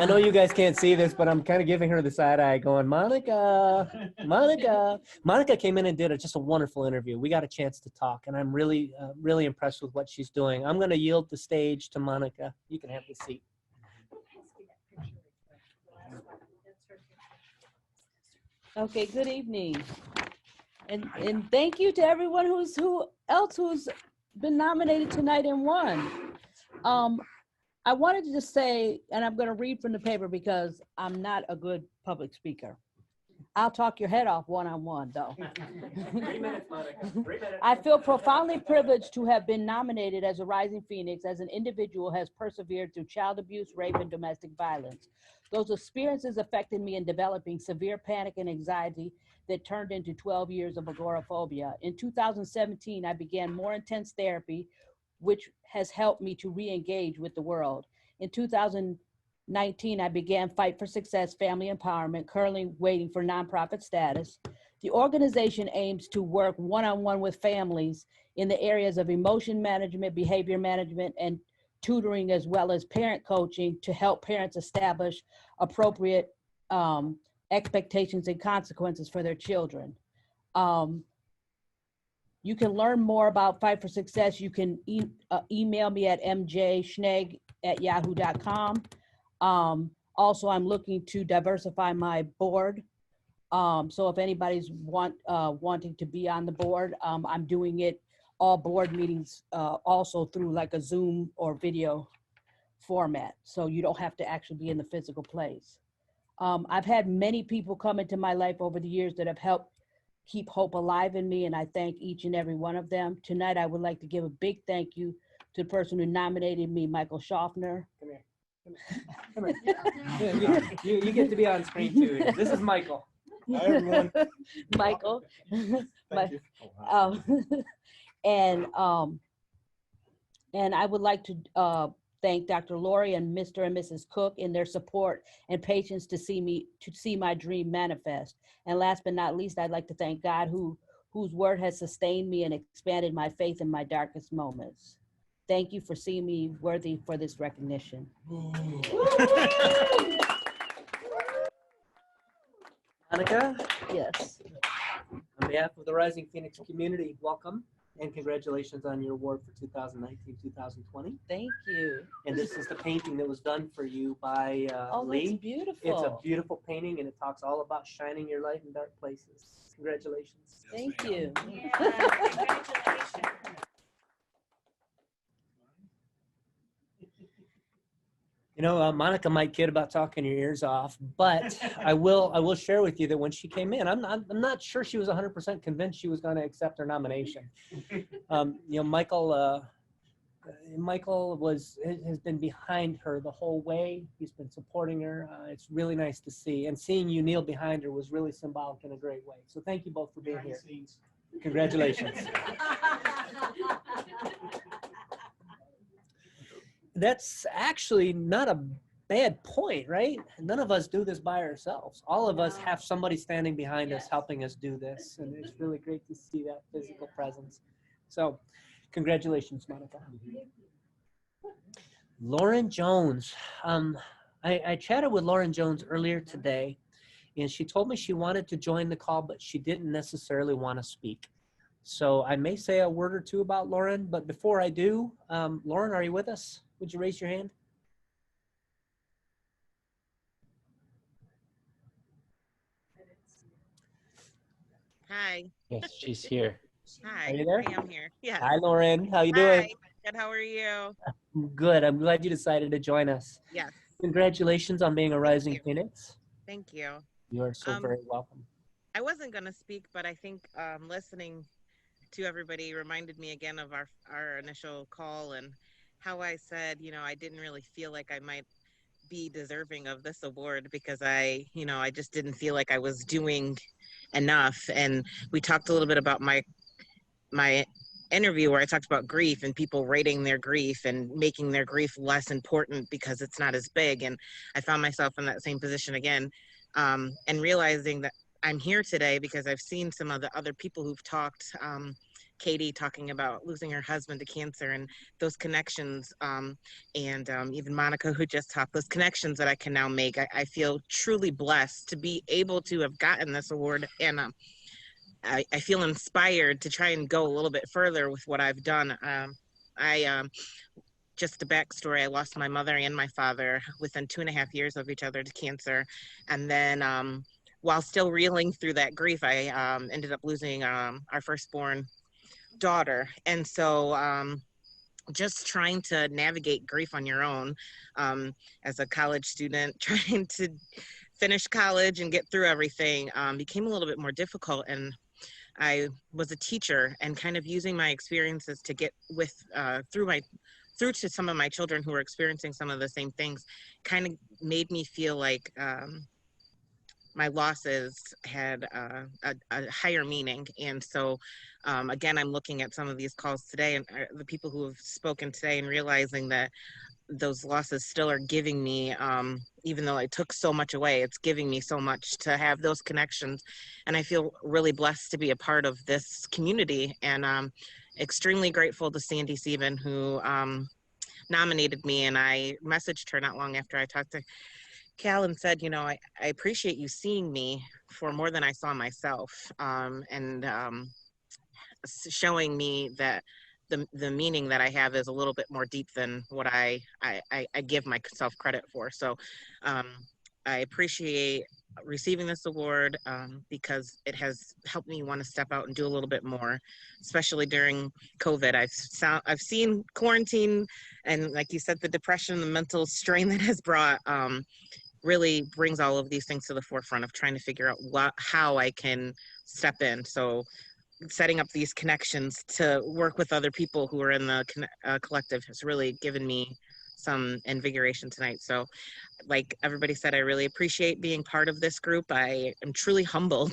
know you guys can't see this, but I'm kind of giving her the side eye going, Monica, Monica. Monica came in and did just a wonderful interview. We got a chance to talk, and I'm really, really impressed with what she's doing. I'm going to yield the stage to Monica. You can have the seat. Okay, good evening. And thank you to everyone who's been nominated tonight and won. I wanted to just say, and I'm going to read from the paper because I'm not a good public speaker. I'll talk your head off one-on-one, though. 3 minutes, Monica. 3 minutes. I feel profoundly privileged to have been nominated as a Rising Phoenix, as an individual who has persevered through child abuse, rape, and domestic violence. Those experiences affected me in developing severe panic and anxiety that turned into 12 years of agoraphobia. In 2017, I began more intense therapy, which has helped me to re-engage with the world. In 2019, I began Fight for Success Family Empowerment, currently waiting for nonprofit status. The organization aims to work one-on-one with families in the areas of emotion management, behavior management, and tutoring, as well as parent coaching, to help parents establish appropriate expectations and consequences for their children. You can learn more about Fight for Success. You can email me at mjschnegg@yahoo.com. Also, I'm looking to diversify my board. So if anybody's wanting to be on the board, I'm doing it all board meetings also through like a Zoom or video format. So you don't have to actually be in the physical place. I've had many people come into my life over the years that have helped keep hope alive in me, and I thank each and every one of them. Tonight, I would like to give a big thank you to the person who nominated me, Michael Schaffner. Come here. Come here. You get to be on screen too. This is Michael. Hi, everyone. Michael. Thank you. And I would like to thank Dr. Lori and Mr. and Mrs. Cook in their support and patience to see my dream manifest. And last but not least, I'd like to thank God whose word has sustained me and expanded my faith in my darkest moments. Thank you for seeing me worthy for this recognition. Monica, Yes. on behalf of the Rising Phoenix community, welcome and congratulations on your award for 2019-2020. Thank you. And this is the painting that was done for you by Oh, Lee. that's beautiful. It's a beautiful painting and it talks all about shining your light in dark places. Congratulations. Thank you. You know, Monica might kid about talking your ears off, but I will share with you that when she came in, I'm not sure she was 100% convinced she was going to accept her nomination. You know, Michael has been behind her the whole way. He's been supporting her. It's really nice to see, and seeing you kneel behind her was really symbolic in a great way. So thank you both for being here. Congratulations. That's actually not a bad point, right? None of us do this by ourselves. All of us have somebody standing behind us helping us do this, and it's really great to see that physical presence. So congratulations, Monica. Lauren Jones. I chatted with Lauren Jones earlier today, and she told me she wanted to join the call, but she didn't necessarily want to speak. So I may say a word or two about Lauren, but before I do, Lauren, are you with us? Would you raise your hand? Hi. Yes, she's here. Hi. Are you there? I am here. Yeah. Hi, Lauren. How you Hi. doing? Good. How are you? Good. I'm glad you decided to join us. Yes. Congratulations on being a Rising Phoenix. Thank you. You are so very welcome. I wasn't going to speak, but I think listening to everybody reminded me again of our initial call and how I said, you know, I didn't really feel like I might be deserving of this award because I just didn't feel like I was doing enough. And we talked a little bit about my interview where I talked about grief and people rating their grief and making their grief less important because it's not as big. And I found myself in that same position again, and realizing that I'm here today because I've seen some of the other people who've talked, Katie talking about losing her husband to cancer and those connections, and even Monica who just talked, those connections that I can now make. I feel truly blessed to be able to have gotten this award, and I feel inspired to try and go a little bit further with what I've done. Just a backstory, I lost my mother and my father within 2.5 years of each other to cancer. And then while still reeling through that grief, I ended up losing our firstborn daughter. And so just trying to navigate grief on your own as a college student, trying to finish college and get through everything became a little bit more difficult. And I was a teacher and kind of using my experiences to get with through to some of my children who were experiencing some of the same things, kind of made me feel like my losses had a higher meaning. And so again, I'm looking at some of these calls today and the people who have spoken today and realizing that those losses still are giving me, even though I took so much away, it's giving me so much to have those connections. And I feel really blessed to be a part of this community, and extremely grateful to Sandy Sieben who nominated me. And I messaged her not long after I talked to Cal and said, you know, I appreciate you seeing me for more than I saw myself, and showing me that the meaning that I have is a little bit more deep than what I give myself credit for. So I appreciate receiving this award because it has helped me want to step out and do a little bit more, especially during COVID. I've seen quarantine and, like you said, the depression, the mental strain that has brought really brings all of these things to the forefront of trying to figure out how I can step in. So setting up these connections to work with other people who are in the collective has really given me some invigoration tonight. So like everybody said, I really appreciate being part of this group. I am truly humbled,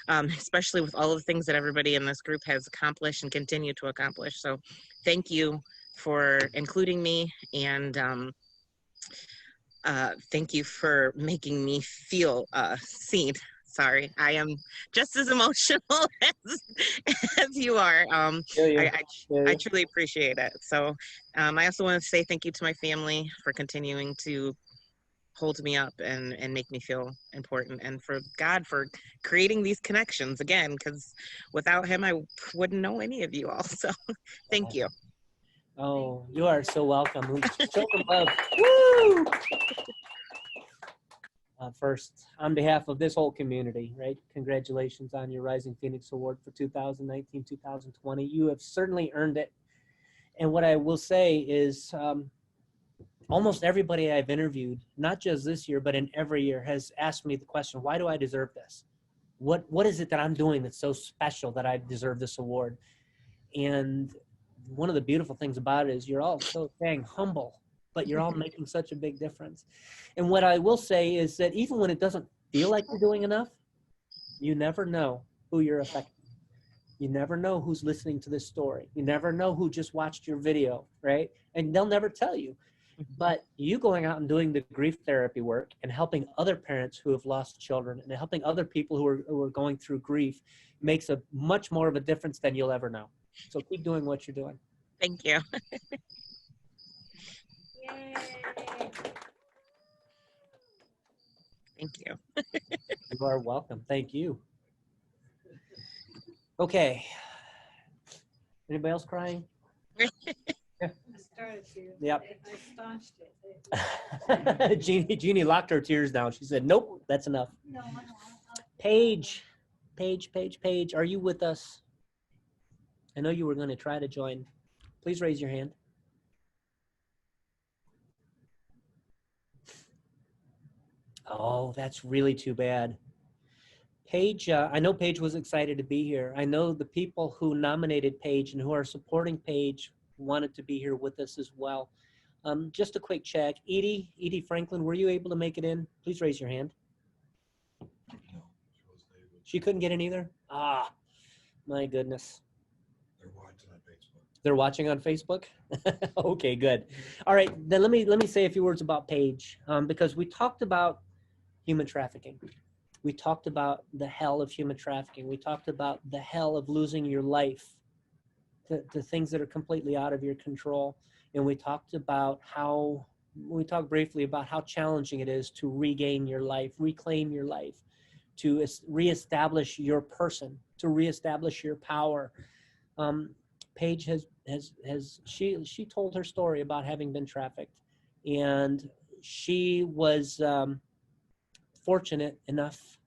especially with all of the things that everybody in this group has accomplished and continue to accomplish. So thank you for including me, and thank you for making me feel seen. Sorry, I am just as emotional as you are. I truly appreciate it. So I also want to say thank you to my family for continuing to hold me up and make me feel important, and for God for creating these connections again, because without him, I wouldn't know any of you all. So thank you. Oh, you are so welcome. Show them love. Woo! First, on behalf of this whole community, right? Congratulations on your Rising Phoenix Award for 2019-2020. You have certainly earned it. And what I will say is almost everybody I've interviewed, not just this year, but in every year, has asked me the question, why do I deserve this? What is it that I'm doing that's so special that I deserve this award? And one of the beautiful things about it is you're all so dang humble, but you're all making such a big difference. And what I will say is that even when it doesn't feel like you're doing enough, you never know who you're affecting. You never know who's listening to this story. You never know who just watched your video, right? And they'll never tell you. But you going out and doing the grief therapy work and helping other parents who have lost children and helping other people who are going through grief makes a much more of a difference than you'll ever know. So keep doing what you're doing. Thank you. Yay. Thank you. You are welcome. Thank you. Okay. Anybody else crying? I started to. Yep. I staunched it. Jeannie locked her tears down. She said, nope, that's enough. No, Paige, are you with us? I know you were going to try to join. Please raise your hand. Oh, that's really too bad. Paige, I know Paige was excited to be here. I know the people who nominated Paige and who are supporting Paige wanted to be here with us as well. Just a quick check. Edie Franklin, were you able to make it in? Please raise your hand. No, She couldn't get in either? Ah, my goodness. they're watching on Facebook. They're watching on Facebook? Okay, good. All right, then let me say a few words about Paige, because we talked about human trafficking. We talked about the hell of human trafficking. We talked about the hell of losing your life to things that are completely out of your control. And we talked briefly about how challenging it is to regain your life, reclaim your life, to reestablish your person, to reestablish your power. Paige she told her story about having been trafficked, and she was fortunate enough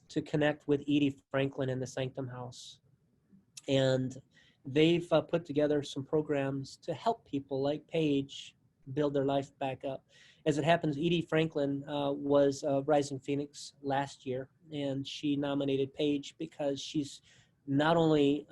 to connect with Edie Franklin in the Sanctum House. And they've put together some programs to help people like Paige build their life back up. As it happens, Edie Franklin was Rising Phoenix last year, and she nominated Paige because she's not only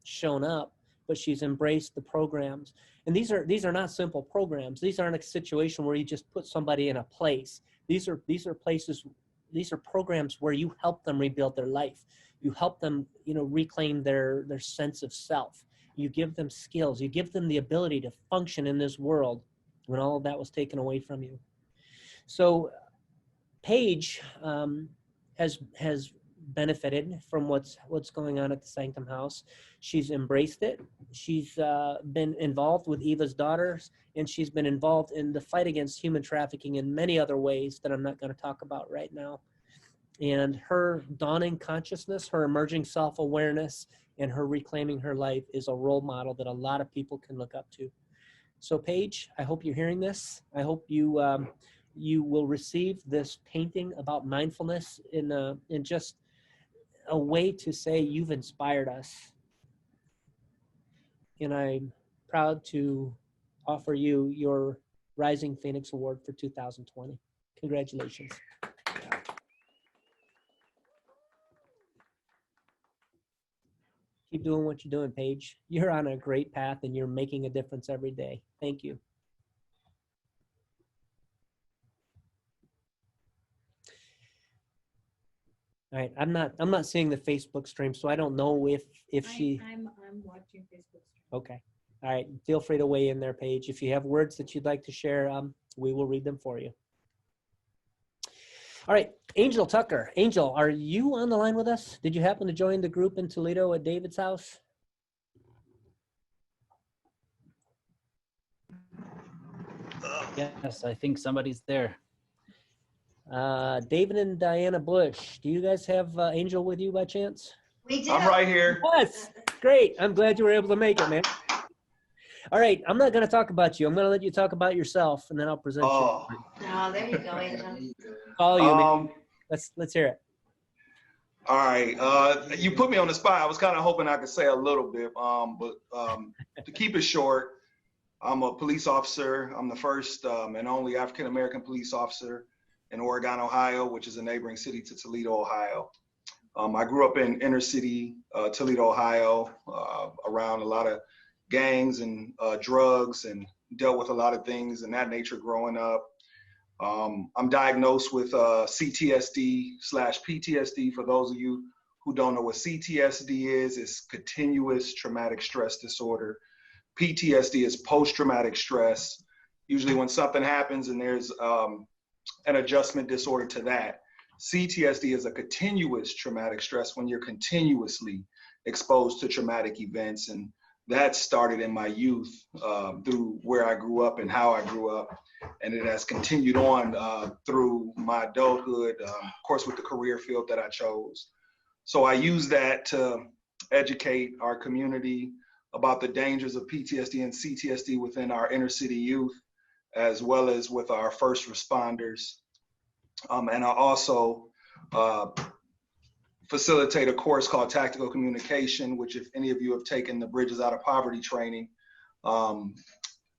shown up, but she's embraced the programs. And these are not simple programs. These aren't a situation where you just put somebody in a place. These are places, these are programs where you help them rebuild their life. You help them, reclaim their sense of self. You give them skills. You give them the ability to function in this world when all of that was taken away from you. So Paige has benefited from what's going on at the Sanctum House. She's embraced it. She's been involved with Eva's daughters, and she's been involved in the fight against human trafficking in many other ways that I'm not going to talk about right now. And her dawning consciousness, her emerging self-awareness, and her reclaiming her life is a role model that a lot of people can look up to. So Paige, I hope you're hearing this. I hope you will receive this painting about mindfulness in just a way to say you've inspired us. And I'm proud to offer you your Rising Phoenix Award for 2020. Congratulations. Keep doing what you're doing, Paige. You're on a great path and you're making a difference every day. Thank you. All right, I'm not seeing the Facebook stream, so I don't know if she. I'm watching Facebook stream. Okay. All right, feel free to weigh in there, Paige. If you have words that you'd like to share, we will read them for you. All right, Angel Tucker. Angel, are you on the line with us? Did you happen to join the group in Toledo at David's house? Yes, I think somebody's there. David and Diana Bush, do you guys have Angel with you by chance? We do. I'm right here. Yes, great. I'm glad you were able to make it, man. All right, I'm not going to talk about you. I'm going to let you talk about yourself, and then I'll present you. Oh, there you go, Angel. Call you, man. Let's hear it. All right. You put me on the spot. I was kind of hoping I could say a little bit, but to keep it short, I'm a police officer. I'm the first and only African-American police officer in Oregon, Ohio, which is a neighboring city to Toledo, Ohio. I grew up in inner city Toledo, Ohio, around a lot of gangs and drugs, and dealt with a lot of things in that nature growing up. I'm diagnosed with CTSD/PTSD. For those of you who don't know what CTSD is, it's continuous traumatic stress disorder. PTSD is post-traumatic stress. Usually when something happens and there's an adjustment disorder to that. CTSD is a continuous traumatic stress when you're continuously exposed to traumatic events. And that started in my youth through where I grew up and how I grew up. And it has continued on through my adulthood, of course, with the career field that I chose. So I use that to educate our community about the dangers of PTSD and CTSD within our inner city youth, as well as with our first responders. And I also facilitate a course called Tactical Communication, which if any of you have taken the Bridges Out of Poverty training,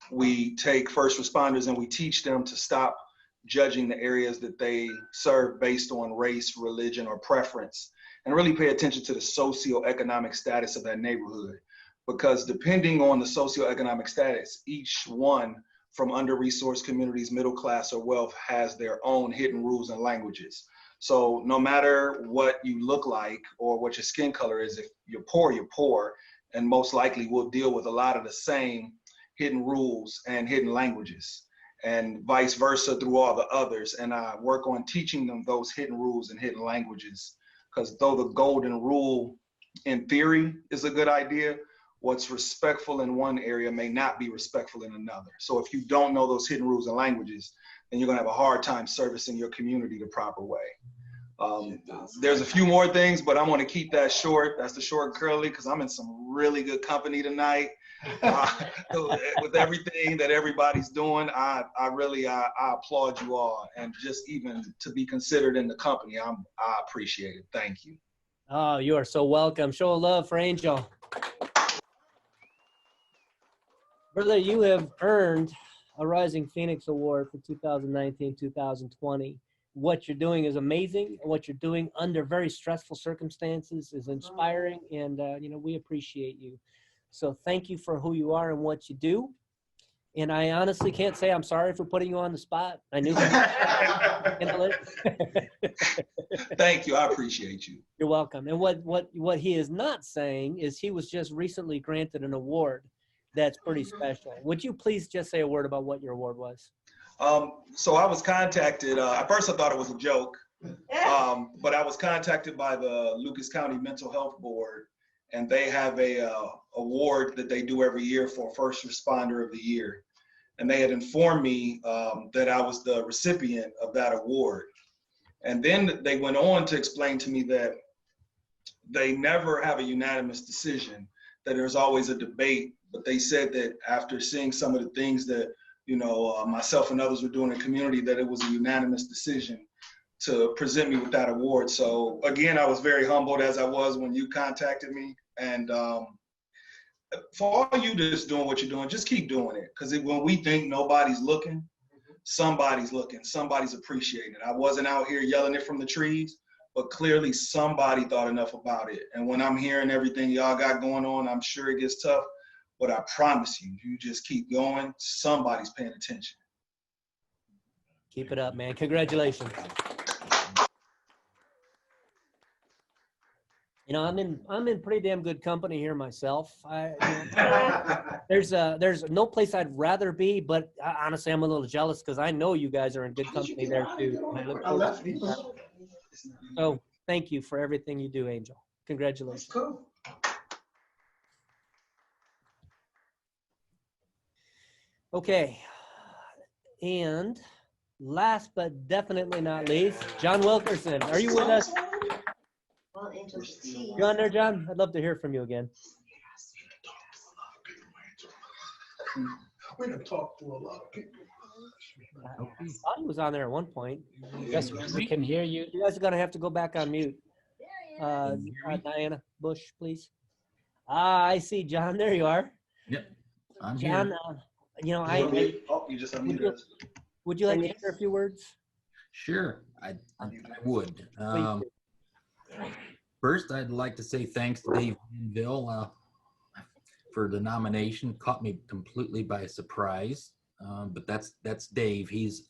we take first responders and we teach them to stop judging the areas that they serve based on race, religion, or preference, and really pay attention to the socioeconomic status of that neighborhood. Because depending on the socioeconomic status, each one from under-resourced communities, middle class, or wealth has their own hidden rules and languages. So no matter what you look like or what your skin color is, if you're poor, and most likely will deal with a lot of the same hidden rules and hidden languages, and vice versa through all the others. And I work on teaching them those hidden rules and hidden languages, because though the golden rule in theory is a good idea, what's respectful in one area may not be respectful in another. So if you don't know those hidden rules and languages, then you're gonna have a hard time servicing your community the proper way. There's a few more things, but I'm gonna keep that short. That's the short and curly, because I'm in some really good company tonight. With everything that everybody's doing, I really applaud you all, and just even to be considered in the company, I appreciate it. Thank you. Oh, you are so welcome. Show of love for Angel. Brother, you have earned a Rising Phoenix Award for 2019-2020. What you're doing is amazing. What you're doing under very stressful circumstances is inspiring, and we appreciate you. So thank you for who you are and what you do. And I honestly can't say I'm sorry for putting you on the spot. I knew handle it. Thank you. I appreciate you. You're welcome. And what he is not saying is he was just recently granted an award that's pretty special. Would you please just say a word about what your award was? So I was contacted, at first I thought it was a joke, but I was contacted by the Lucas County Mental Health Board, and they have a award that they do every year for First Responder of the Year. And they had informed me that I was the recipient of that award. And then they went on to explain to me that they never have a unanimous decision, that there's always a debate. But they said that after seeing some of the things that myself and others were doing in the community, that it was a unanimous decision to present me with that award. So again, I was very humbled, as I was when you contacted me. And for all you just doing what you're doing, just keep doing it. Because when we think nobody's looking, somebody's looking, somebody's appreciating it. I wasn't out here yelling it from the trees, but clearly somebody thought enough about it. And when I'm hearing everything y'all got going on, I'm sure it gets tough. But I promise you, you just keep going, somebody's paying attention. Keep it up, man. Congratulations. You know, I'm in pretty damn good company here myself. There's no place I'd rather be, but honestly, I'm a little jealous because I know you guys are in good company there too. I look forward to that. So thank you for everything you do, Angel. Congratulations. That's cool. Okay, and last but definitely not least, John Wilkerson. Are you with us? Well, Angel's tea. You on there, John? I'd love to hear from you again. We're gonna talk to a lot of people. I thought he was on there at one point. Yes, we can hear you. You guys are gonna have to go back on mute. Diana Bush, please. I see, John. There you are. Yep, I'm John, here. You know, you just unmuted us. Would you like to share a few words? Sure, I would. First, I'd like to say thanks to Dave Manville for the nomination. Caught me completely by surprise, but that's Dave. He's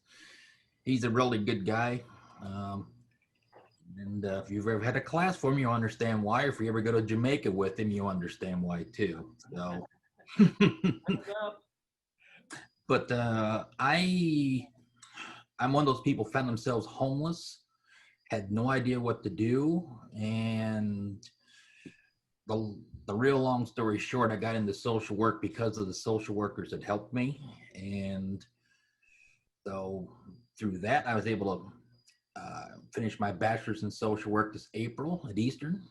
a really good guy, and if you've ever had a class for him, you'll understand why. Or if you ever go to Jamaica with him, you'll understand why too. So. But I'm one of those people found themselves homeless, had no idea what to do, and the real long story short, I got into social work because of the social workers that helped me, and so through that I was able to finish my bachelor's in social work this April at Eastern.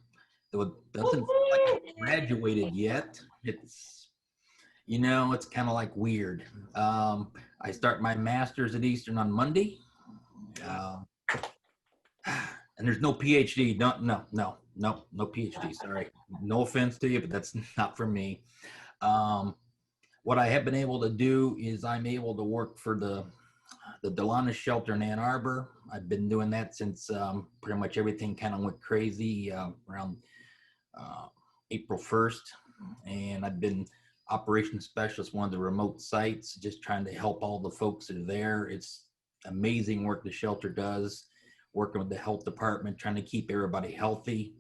Though it doesn't feel like I graduated yet. You know, it's kind of like weird. I start my master's at Eastern on Monday. And there's no PhD. No PhD. Sorry. No offense to you, but that's not for me. What I have been able to do is I'm able to work for the Delana shelter in Ann Arbor. I've been doing that since pretty much everything kind of went crazy around April 1st. And I've been operations specialist, one of the remote sites, just trying to help all the folks that are there. It's amazing work the shelter does, working with the health department, trying to keep everybody healthy.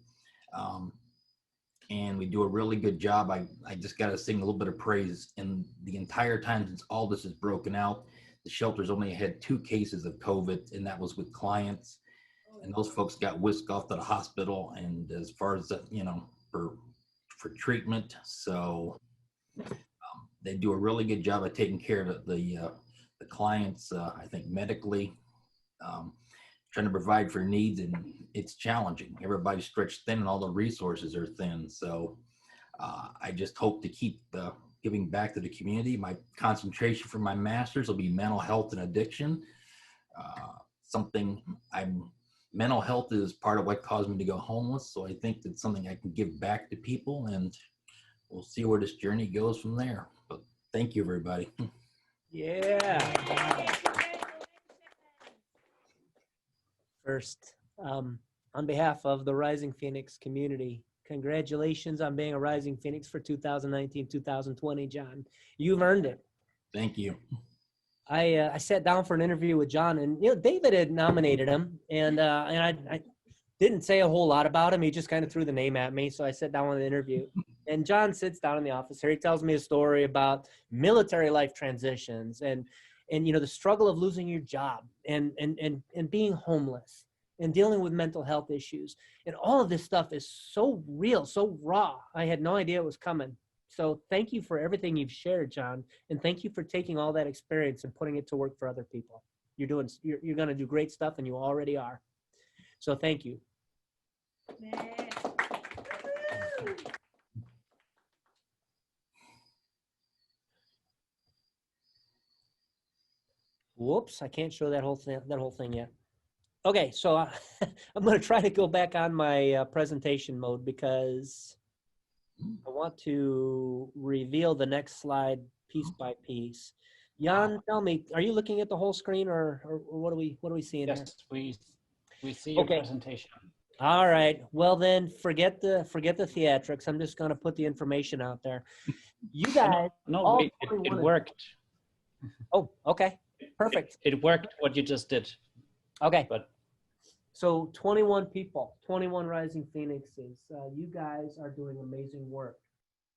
And we do a really good job. I just got to sing a little bit of praise. And the entire time since all this has broken out, the shelter's only had 2 cases of COVID, and that was with clients. And those folks got whisked off to the hospital. And as far as, for treatment, so they do a really good job of taking care of the clients, I think medically, trying to provide for needs, and it's challenging. Everybody's stretched thin and all the resources are thin. So I just hope to keep giving back to the community. My concentration for my master's will be mental health and addiction. Mental health is part of what caused me to go homeless. So I think that's something I can give back to people, and we'll see where this journey goes from there. But thank you, everybody. Yeah. First, on behalf of the Rising Phoenix community, congratulations on being a Rising Phoenix for 2019-2020, John. You've earned it. Thank you. I sat down for an interview with John, and David had nominated him, and I didn't say a whole lot about him. He just kind of threw the name at me, so I sat down on the interview. And John sits down in the office here. He tells me a story about military life transitions and the struggle of losing your job and being homeless and dealing with mental health issues. And all of this stuff is so real, so raw. I had no idea it was coming. So thank you for everything you've shared, John. And thank you for taking all that experience and putting it to work for other people. You're going to do great stuff, and you already are. So thank you. Whoops, I can't show that whole thing yet. Okay, so I'm going to try to go back on my presentation mode because I want to reveal the next slide piece by piece. Jan, tell me, are you looking at the whole screen, or what are we seeing? Yes, we see your presentation. All right. Well then, forget the theatrics. I'm just going to put the information out there. You guys. No, wait, it worked. Oh, okay. Perfect. It worked what you just did. Okay. But So 21 people, 21 Rising Phoenixes. You guys are doing amazing work.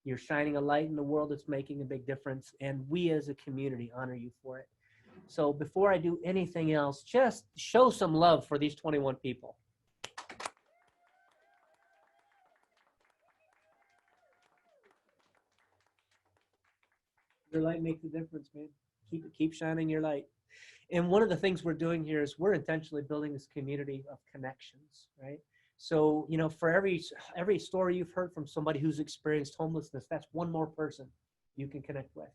You're shining a light in the world that's making a big difference, and we as a community honor you for it. So before I do anything else, just show some love for these 21 people. Your light makes a difference, man. Keep shining your light. And one of the things we're doing here is we're intentionally building this community of connections, right? So, you know, for every story you've heard from somebody who's experienced homelessness, that's one more person you can connect with.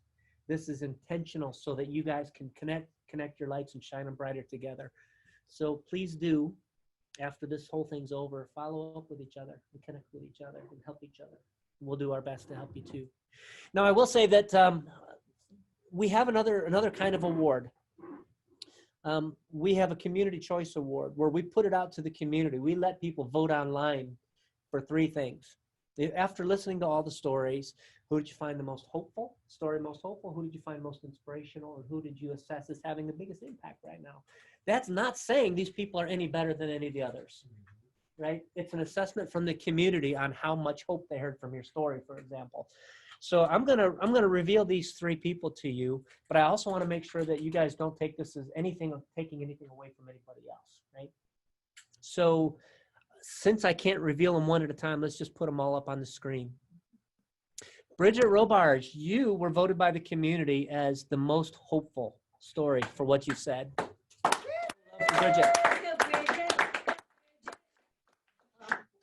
This is intentional so that you guys can connect your lights and shine them brighter together. So please do, after this whole thing's over, follow up with each other and connect with each other and help each other. We'll do our best to help you too. Now, I will say that we have another kind of award. We have a Community Choice Award where we put it out to the community. We let people vote online for 3 things. After listening to all the stories, who did you find the most hopeful? Story most hopeful? Who did you find most inspirational? And who did you assess as having the biggest impact right now? That's not saying these people are any better than any of the others, right? It's an assessment from the community on how much hope they heard from your story, for example. So I'm gonna reveal these 3 people to you, but I also want to make sure that you guys don't take this as taking anything away from anybody else, right? So since I can't reveal them one at a time, let's just put them all up on the screen. Bridget Robarge, you were voted by the community as the most hopeful story for what you said. Bridget.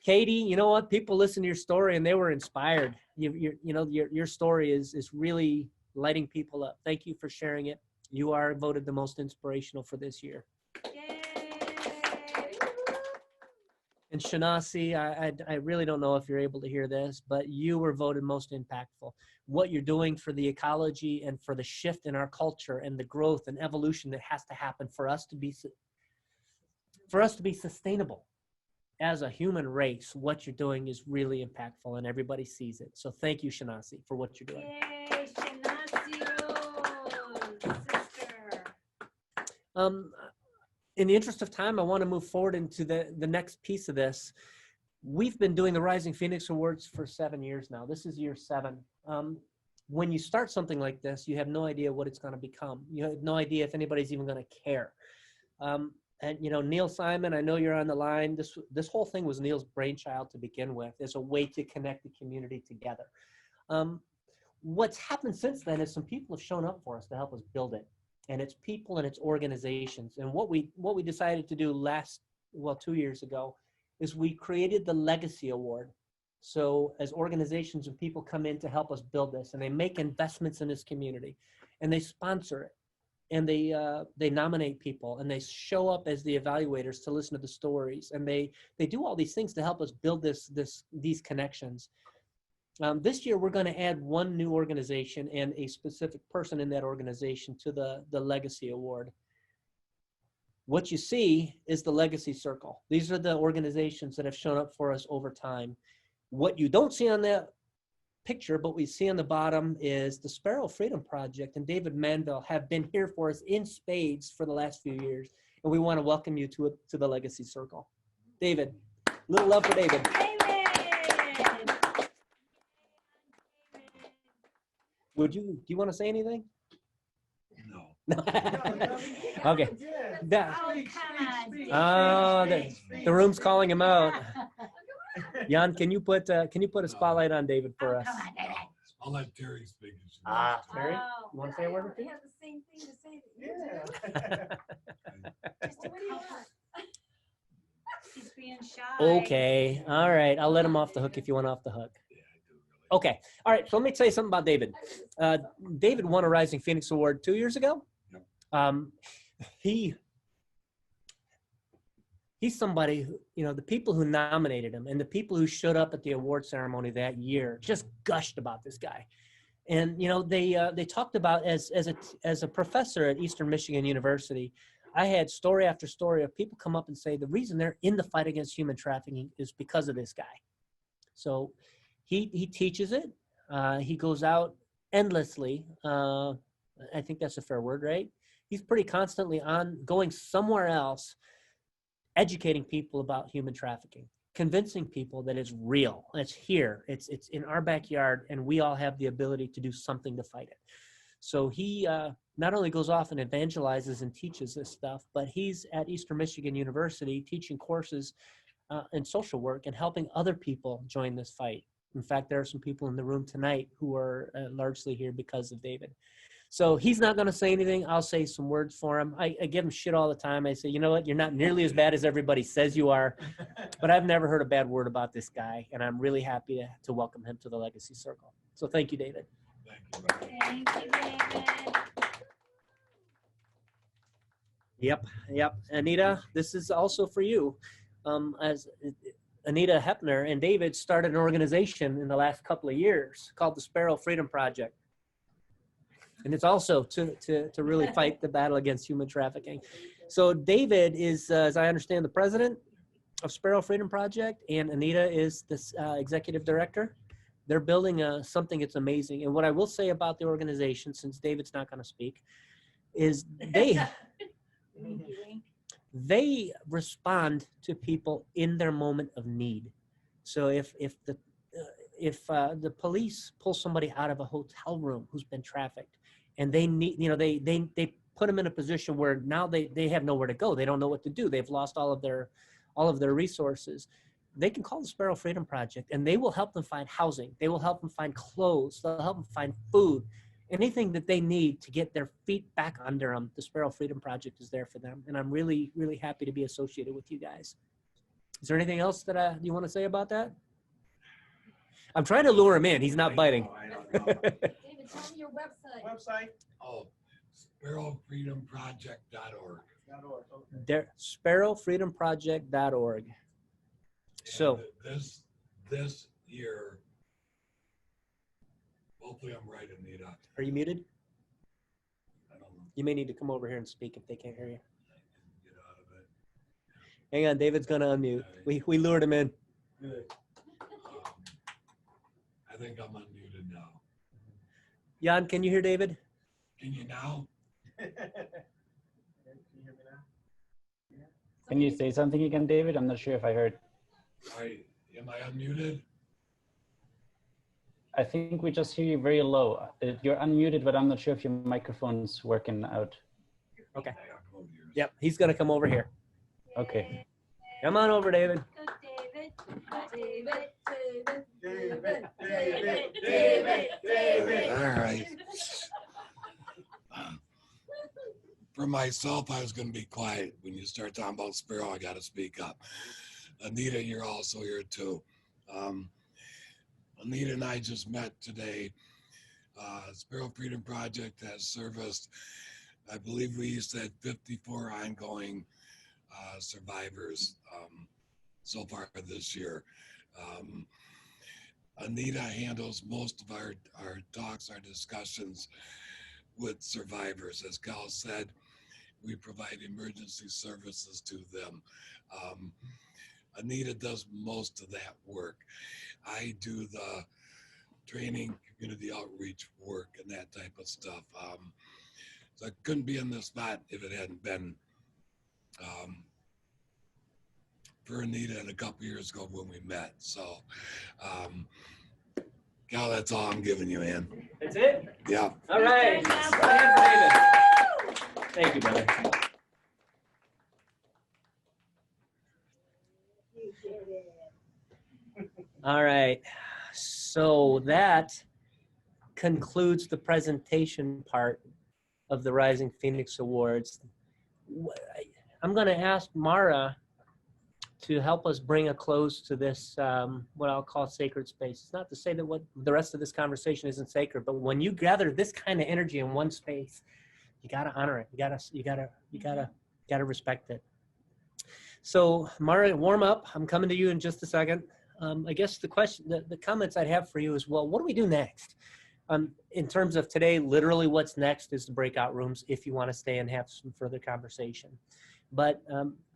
Katie, you know what? People listen to your story and they were inspired. Your story is really lighting people up. Thank you for sharing it. You are voted the most inspirational for this year. And Shanasi, I really don't know if you're able to hear this, but you were voted most impactful. What you're doing for the ecology and for the shift in our culture and the growth and evolution that has to happen for us to be sustainable as a human race, what you're doing is really impactful and everybody sees it. So thank you, Shanasi, for what you're doing. Yay, Shanasi, sister. In the interest of time, I want to move forward into the next piece of this. We've been doing the Rising Phoenix Awards for 7 years now. This is year 7. When you start something like this, you have no idea what it's going to become. You have no idea if anybody's even going to care. And you know, Neil Simon, I know you're on the line. This whole thing was Neil's brainchild to begin with, as a way to connect the community together. What's happened since then is some people have shown up for us to help us build it. And it's people and it's organizations. And what we decided to do 2 years ago is we created the Legacy Award. So as organizations and people come in to help us build this, and they make investments in this community, and they sponsor it, and they nominate people, and they show up as the evaluators to listen to the stories, and they do all these things to help us build these connections. This year, we're going to add one new organization and a specific person in that organization to the Legacy Award. What you see is the Legacy Circle. These are the organizations that have shown up for us over time. What you don't see on that picture, but we see on the bottom, is the Sparrow Freedom Project and David Manville have been here for us in spades for the last few years. And we want to welcome you to the Legacy Circle. David, little love for David. Do you want to say anything? No. Okay. The room's calling him out. Jan, can you put a spotlight on David for us? I'll let Terry speak. Terry, you want to say a word or two? I have the same thing to say to you. He's being shy. Okay. All right. I'll let him off the hook if you want off the hook. Okay. All right. So let me tell you something about David. David won a Rising Phoenix Award 2 years ago. He's somebody who, the people who nominated him and the people who showed up at the award ceremony that year just gushed about this guy. And, they talked about as a professor at Eastern Michigan University, I had story after story of people come up and say the reason they're in the fight against human trafficking is because of this guy. So he teaches it. He goes out endlessly. I think that's a fair word, right? He's pretty constantly going somewhere else educating people about human trafficking, convincing people that it's real, it's here, it's in our backyard, and we all have the ability to do something to fight it. So he not only goes off and evangelizes and teaches this stuff, but he's at Eastern Michigan University teaching courses in social work and helping other people join this fight. In fact, there are some people in the room tonight who are largely here because of David. So he's not going to say anything. I'll say some words for him. I give him shit all the time. I say, you know what? You're not nearly as bad as everybody says you are. But I've never heard a bad word about this guy. And I'm really happy to welcome him to the Legacy Circle. So thank you, David. Thank you, David. Yep. Anita, this is also for you. As Anita Hepner and David started an organization in the last couple of years called the Sparrow Freedom Project. And it's also to really fight the battle against human trafficking. So David is, as I understand, the president of Sparrow Freedom Project, and Anita is the executive director. They're building something that's amazing. And what I will say about the organization, since David's not going to speak, is they respond to people in their moment of need. So if the police pull somebody out of a hotel room who's been trafficked, and they need, they put them in a position where now they have nowhere to go. They don't know what to do. They've lost all of their resources. They can call the Sparrow Freedom Project, and they will help them find housing. They will help them find clothes. They'll help them find food. Anything that they need to get their feet back under them, the Sparrow Freedom Project is there for them. And I'm really, really happy to be associated with you guys. Is there anything else that you want to say about that? I'm trying to lure him in. He's not biting. David, tell me your website. Oh, sparrowfreedomproject.org. There, sparrowfreedomproject.org. So this year, hopefully I'm right, Anita. Are you muted? You may need to come over here and speak if they can't hear you. Hang on, David's gonna unmute. We lured him in. Good. I think I'm unmuted now. Jan, can you hear David? Can you now? Can you say something again, David? I'm not sure if I heard. Am I unmuted? I think we just hear you very low. You're unmuted, but I'm not sure if your microphone's working out. Okay. Yep, he's gonna come over here. Okay. Come on over, David. All right. For myself, I was going to be quiet. When you start talking about Sparrow, I got to speak up. Anita, you're also here too. Anita and I just met today. Sparrow Freedom Project has serviced, I believe we said 54 ongoing survivors so far this year. Anita handles most of our talks, our discussions with survivors. As Cal said, we provide emergency services to them. Anita does most of that work. I do the training, community outreach work and that type of stuff. So I couldn't be in this spot if it hadn't been for Anita and a couple years ago when we met. So, Cal, that's all I'm giving you, man. That's it? Yeah. All right. Thank you, brother. All right. So that concludes the presentation part of the Rising Phoenix Awards. I'm going to ask Mara to help us bring a close to this, what I'll call sacred space. It's not to say that what the rest of this conversation isn't sacred, but when you gather this kind of energy in one space, you got to honor it. You got to respect it. So Mara, warm up. I'm coming to you in just a second. I guess the question, the comments I'd have for you is, well, what do we do next? In terms of today, literally what's next is the breakout rooms if you want to stay and have some further conversation. But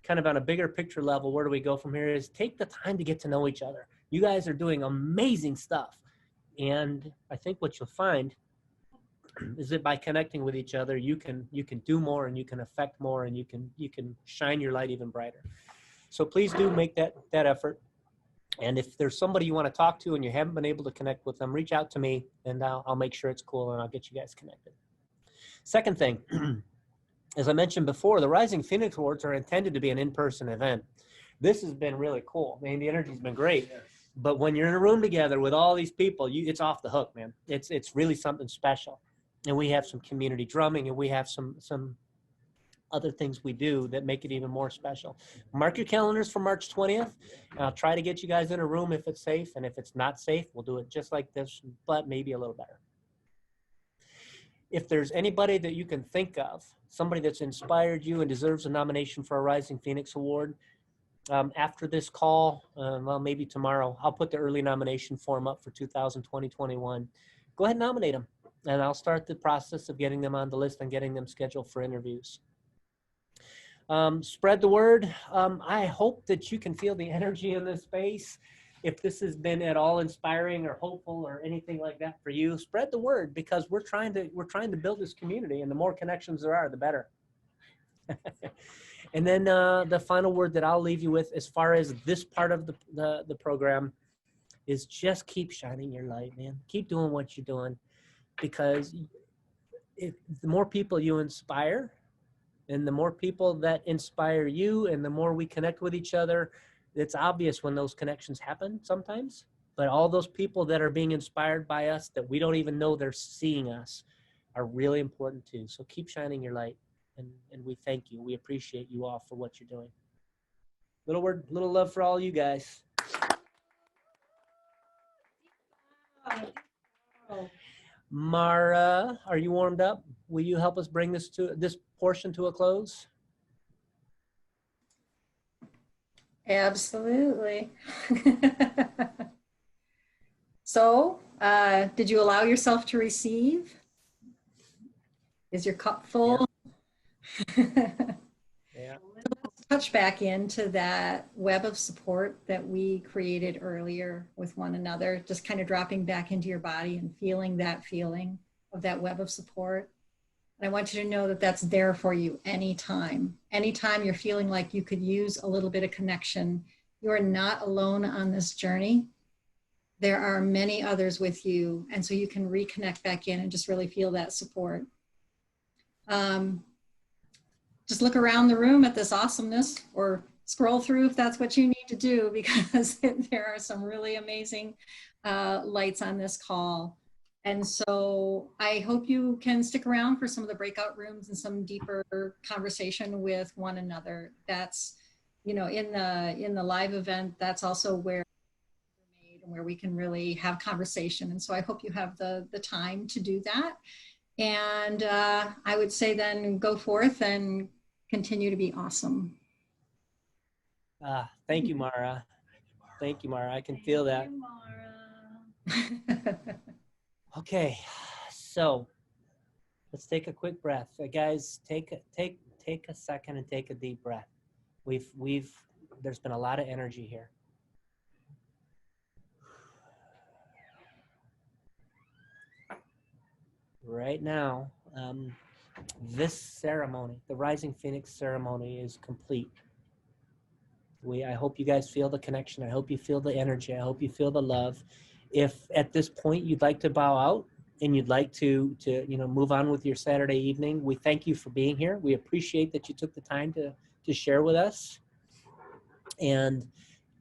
kind of on a bigger picture level, where do we go from here is take the time to get to know each other. You guys are doing amazing stuff. And I think what you'll find is that by connecting with each other, you can do more and you can affect more and you can shine your light even brighter. So please do make that effort. And if there's somebody you want to talk to and you haven't been able to connect with them, reach out to me and I'll make sure it's cool and I'll get you guys connected. Second thing, as I mentioned before, the Rising Phoenix Awards are intended to be an in-person event. This has been really cool. I mean, the energy's been great. But when you're in a room together with all these people, it's off the hook, man. It's really something special. And we have some community drumming and we have some other things we do that make it even more special. Mark your calendars for March 20th. I'll try to get you guys in a room if it's safe. And if it's not safe, we'll do it just like this, but maybe a little better. If there's anybody that you can think of, somebody that's inspired you and deserves a nomination for a Rising Phoenix Award, after this call, well, maybe tomorrow, I'll put the early nomination form up for 2020-21. Go ahead and nominate them, and I'll start the process of getting them on the list and getting them scheduled for interviews. Spread the word. I hope that you can feel the energy in this space. If this has been at all inspiring or hopeful or anything like that for you, spread the word, because we're trying to build this community, and the more connections there are, the better. And then the final word that I'll leave you with as far as this part of the program is just keep shining your light, man. Keep doing what you're doing, because the more people you inspire and the more people that inspire you and the more we connect with each other, it's obvious when those connections happen sometimes, but all those people that are being inspired by us that we don't even know they're seeing us are really important too. So keep shining your light. And we thank you. We appreciate you all for what you're doing. Little love for all you guys. Mara, are you warmed up? Will you help us bring this portion to a close? Absolutely. So, did you allow yourself to receive? Is your cup full? Yeah. Let's touch back into that web of support that we created earlier with one another, just kind of dropping back into your body and feeling that feeling of that web of support. And I want you to know that that's there for you anytime. Anytime you're feeling like you could use a little bit of connection, you're not alone on this journey. There are many others with you. And so you can reconnect back in and just really feel that support. Just look around the room at this awesomeness, or scroll through if that's what you need to do, because there are some really amazing lights on this call. And so I hope you can stick around for some of the breakout rooms and some deeper conversation with one another. That's, you know, in the live event, that's also where we can really have conversation. And so I hope you have the time to do that. And I would say then go forth and continue to be awesome. Thank you, Mara. Thank you, Mara. I can feel that. Okay, so let's take a quick breath. Guys, take a second and take a deep breath. There's been a lot of energy here. Right now, this ceremony, the Rising Phoenix ceremony, is complete. I hope you guys feel the connection. I hope you feel the energy. I hope you feel the love. If at this point you'd like to bow out and you'd like to move on with your Saturday evening, we thank you for being here. We appreciate that you took the time to share with us. And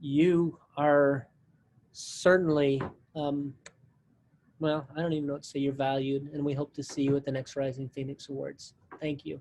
you are certainly, well, I don't even know what to say, you're valued, and we hope to see you at the next Rising Phoenix Awards. Thank you.